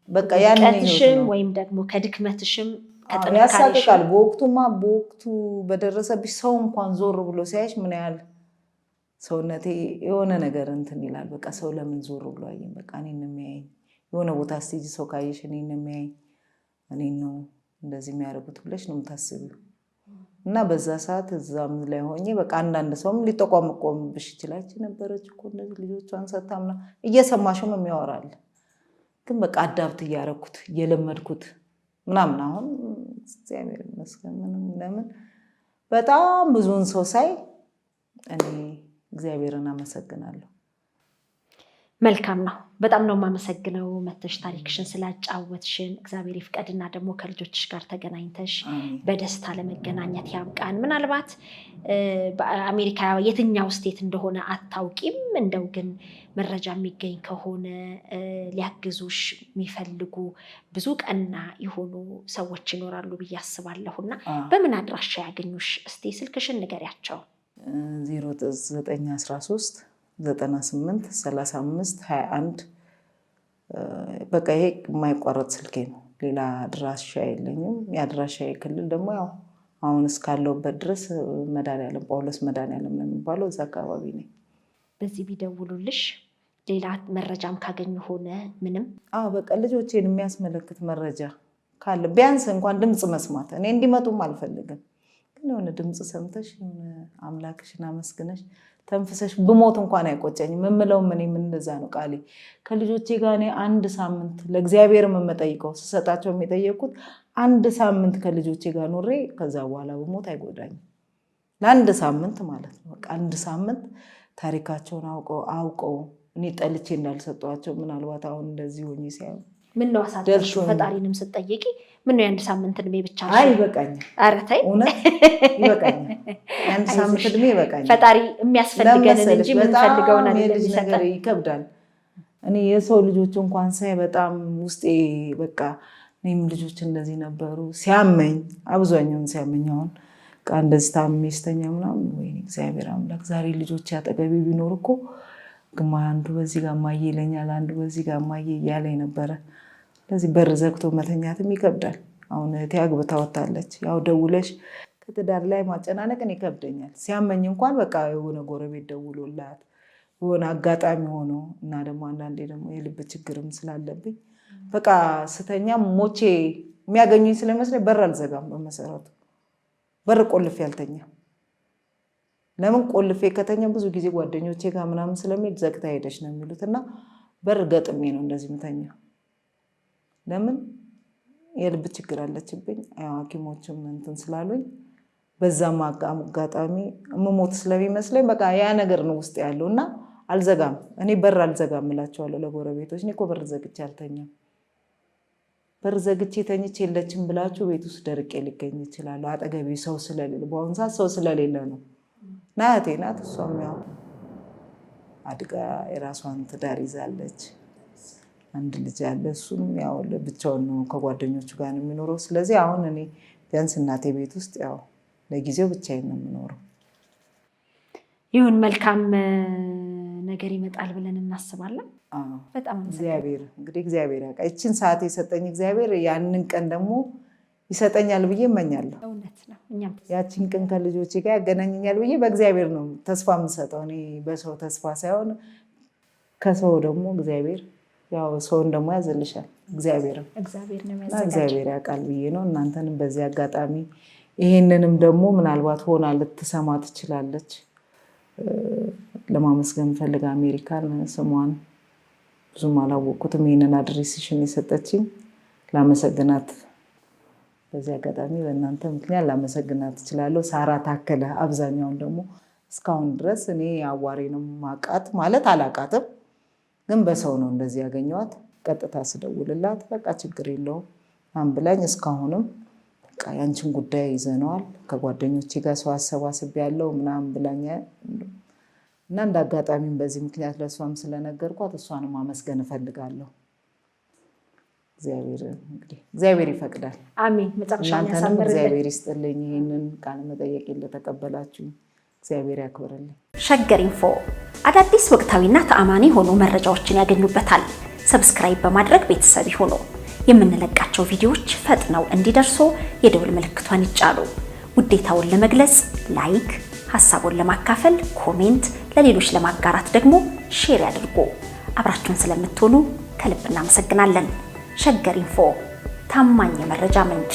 በቃ ያንንም ወይም ደግሞ ከድክመትሽም ያሳቅቃል። በወቅቱ በደረሰብሽ ሰው እንኳን ዞር ብሎ ሲያይሽ ምን ያህል ሰውነቴ የሆነ ነገር እንትን ይላል። በቃ ሰው ለምን ዞር ብሎ አየኝ? በቃ እኔን ነው የሚያየኝ። የሆነ ቦታ ስትሄጂ ሰው ካየሽ እኔን ነው የሚያየኝ፣ እኔን ነው እንደዚህ የሚያደርጉት ብለሽ ነው የምታስቢው። እና በዛ ሰዓት እዛም ላይ ሆኜ በቃ አንዳንድ ሰውም ሊጠቋምቆምብሽ ይችላል። ነበረች እኮ እንደዚህ ልጆቿን ሰታምና እየሰማሽም የሚያወራል። ግን በቃ አዳብት እያደረኩት እየለመድኩት ምናምን አሁን እግዚአብሔር ይመስገን ምንም ለምን በጣም ብዙውን ሰው ሳይ እኔ እግዚአብሔርን አመሰግናለሁ። መልካም ነው። በጣም ነው የማመሰግነው መተሽ ታሪክሽን ስላጫወትሽን። እግዚአብሔር ይፍቀድና ደግሞ ከልጆችሽ ጋር ተገናኝተሽ በደስታ ለመገናኘት ያብቃን። ምናልባት በአሜሪካ የትኛው ስቴት እንደሆነ አታውቂም፣ እንደው ግን መረጃ የሚገኝ ከሆነ ሊያግዙሽ የሚፈልጉ ብዙ ቀና የሆኑ ሰዎች ይኖራሉ ብዬ አስባለሁና በምን አድራሻ ያገኙሽ? እስቲ ስልክሽን ንገሪያቸው። 0913 98 35 21 በቃ ይሄ የማይቋረጥ ስልኬ ነው። ሌላ አድራሻ የለኝም። የአድራሻ ክልል ደግሞ ያው አሁን እስካለሁበት ድረስ መድኃኒዓለም ጳውሎስ መድኃኒዓለም ነው የሚባለው፣ እዛ አካባቢ ነኝ። በዚህ ቢደውሉልሽ ሌላ መረጃም ካገኙ ሆነ ምንም በቃ ልጆቼን የሚያስመለክት መረጃ ካለ ቢያንስ እንኳን ድምፅ መስማት፣ እኔ እንዲመጡም አልፈልግም፣ ግን የሆነ ድምፅ ሰምተሽ የሆነ አምላክሽን አመስግነሽ ተንፍሰሽ ብሞት እንኳን አይቆጨኝም። የምለው እኔም እንደዛ ነው ቃሌ። ከልጆቼ ጋር እኔ 1 ሳምንት ለእግዚአብሔር የምጠይቀው ስሰጣቸው የሚጠየቁት 1 ሳምንት ከልጆቼ ጋር ኖሬ ከዛ በኋላ ብሞት አይጎዳኝም። ለ1 ሳምንት ማለት ነው። በቃ 1 ሳምንት ታሪካቸውን አውቀው እኔ ጠልቼ እንዳልሰጧቸው ምናልባት አሁን እንደዚህ ሆኜ ሲያዩ ምን ነው አሳደርሽ ፈጣሪንም ስትጠይቂ ምን ነው የ1 ሳምንት እድሜ ብቻ ነው? አይ ይበቃኛል። ኧረ ተይ እውነት ይበቃኛል። የ1 ሳምንት እድሜ ይበቃኛል። ፈጣሪ የሚያስፈልገንን እንጂ ምን ፈልገው ነገር ነገር ይከብዳል። እኔ የሰው ልጆች እንኳን ሳይ በጣም ውስጤ በቃ እኔም ልጆች እንደዚህ ነበሩ ሲያመኝ፣ አብዛኛውን ሲያመኝ አሁን በቃ እንደዚህ ታምሜ ስተኛ ምናምን ወይ እግዚአብሔር አምላክ ዛሬ ልጆች አጠገቤ ቢኖር እኮ ግማ አንዱ በዚህ ጋር ማየ ይለኛል፣ አንዱ በዚህ ጋር ማየ እያለኝ ነበረ። ለዚህ በር ዘግቶ መተኛትም ይከብዳል። አሁን እህቴ አግብታ ወጣለች። ያው ደውለሽ ከትዳር ላይ ማጨናነቅን ይከብደኛል። ሲያመኝ እንኳን በቃ የሆነ ጎረቤት ደውሎላት የሆነ አጋጣሚ ሆኖ እና ደግሞ አንዳንዴ ደግሞ የልብ ችግርም ስላለብኝ በቃ ስተኛ ሞቼ የሚያገኙኝ ስለመስለኝ በር አልዘጋም። በመሰረቱ በር ቆልፌ አልተኛም። ለምን ቆልፌ ከተኛ ብዙ ጊዜ ጓደኞቼ ጋር ምናምን ስለሚሄድ ዘግታ ሄደች ነው የሚሉት እና በር ገጥሜ ነው እንደዚህ ምተኛ። ለምን የልብ ችግር አለችብኝ። ሐኪሞችም እንትን ስላሉኝ በዛም አጋጣሚ መሞት ስለሚመስለኝ በቃ ያ ነገር ነው ውስጥ ያለው እና አልዘጋም። እኔ በር አልዘጋም እላቸዋለሁ ለጎረቤቶች። እኔ እኮ በር ዘግቼ አልተኛም። በር ዘግቼ ተኝቼ የለችም ብላችሁ ቤት ውስጥ ደርቄ ሊገኝ ይችላል። አጠገቤ ሰው ስለሌለ፣ በአሁኑ ሰዓት ሰው ስለሌለ ነው። ናቴ ናት። እሷም ያው አድጋ የራሷን ትዳር ይዛለች። አንድ ልጅ አለ። እሱም ያው ብቻውን ነው ከጓደኞቹ ጋር ነው የሚኖረው። ስለዚህ አሁን እኔ ቢያንስ እናቴ ቤት ውስጥ ያው ለጊዜው ብቻዬን ነው የምኖረው። ይሁን መልካም ነገር ይመጣል ብለን እናስባለን። በጣም እግዚአብሔር እንግዲህ እግዚአብሔር ያውቃል። ይህችን ሰዓት የሰጠኝ እግዚአብሔር ያንን ቀን ደግሞ ይሰጠኛል ብዬ እመኛለሁ። እውነት ነው። እኛም ያችን ቀን ከልጆቼ ጋር ያገናኘኛል ብዬ በእግዚአብሔር ነው ተስፋ የምሰጠው። እኔ በሰው ተስፋ ሳይሆን ከሰው ደግሞ እግዚአብሔር ያው ሰውን ደግሞ ያዝልሻል። እግዚአብሔር ያውቃል ብዬ ነው። እናንተንም በዚህ አጋጣሚ ይሄንንም ደግሞ ምናልባት ሆና ልትሰማ ትችላለች ለማመስገን ፈልጋ አሜሪካን ስሟን ብዙም አላወቅኩትም። ይሄንን አድሬስሽን የሰጠችኝ ላመሰግናት በዚህ አጋጣሚ በእናንተ ምክንያት ላመሰግናት እችላለሁ። ሳራ ታከለ። አብዛኛውን ደግሞ እስካሁን ድረስ እኔ አዋሬ ነው ማቃት ማለት አላቃትም፣ ግን በሰው ነው እንደዚህ ያገኘዋት። ቀጥታ ስደውልላት በቃ ችግር የለውም አንብላኝ እስካሁንም በቃ ያንቺን ጉዳይ ይዘነዋል ከጓደኞቼ ጋር ሰው አሰባስብ ያለው ምናምን ብላኝ እና እንደ አጋጣሚም በዚህ ምክንያት ለእሷም ስለነገርኳት እሷንም ማመስገን እፈልጋለሁ። እግዚአብሔር ይፈቅዳል። አሜን። መጨረሻውን እናንተንም ያሳምርልን። እግዚአብሔር ይስጥልኝ። ይህንን ቃለ መጠየቅ ለተቀበላችሁ እግዚአብሔር ያክብርልኝ። ሸገር ኢንፎ አዳዲስ ወቅታዊና ተአማኒ የሆኑ መረጃዎችን ያገኙበታል። ሰብስክራይብ በማድረግ ቤተሰብ ይሁኑ። የምንለቃቸው ቪዲዮዎች ፈጥነው እንዲደርሱ የደውል ምልክቷን ይጫኑ። ውዴታውን ለመግለጽ ላይክ፣ ሐሳቡን ለማካፈል ኮሜንት፣ ለሌሎች ለማጋራት ደግሞ ሼር ያድርጉ። አብራችሁን ስለምትሆኑ ከልብ እናመሰግናለን። ሸገር ኢንፎ ታማኝ የመረጃ ምንጭ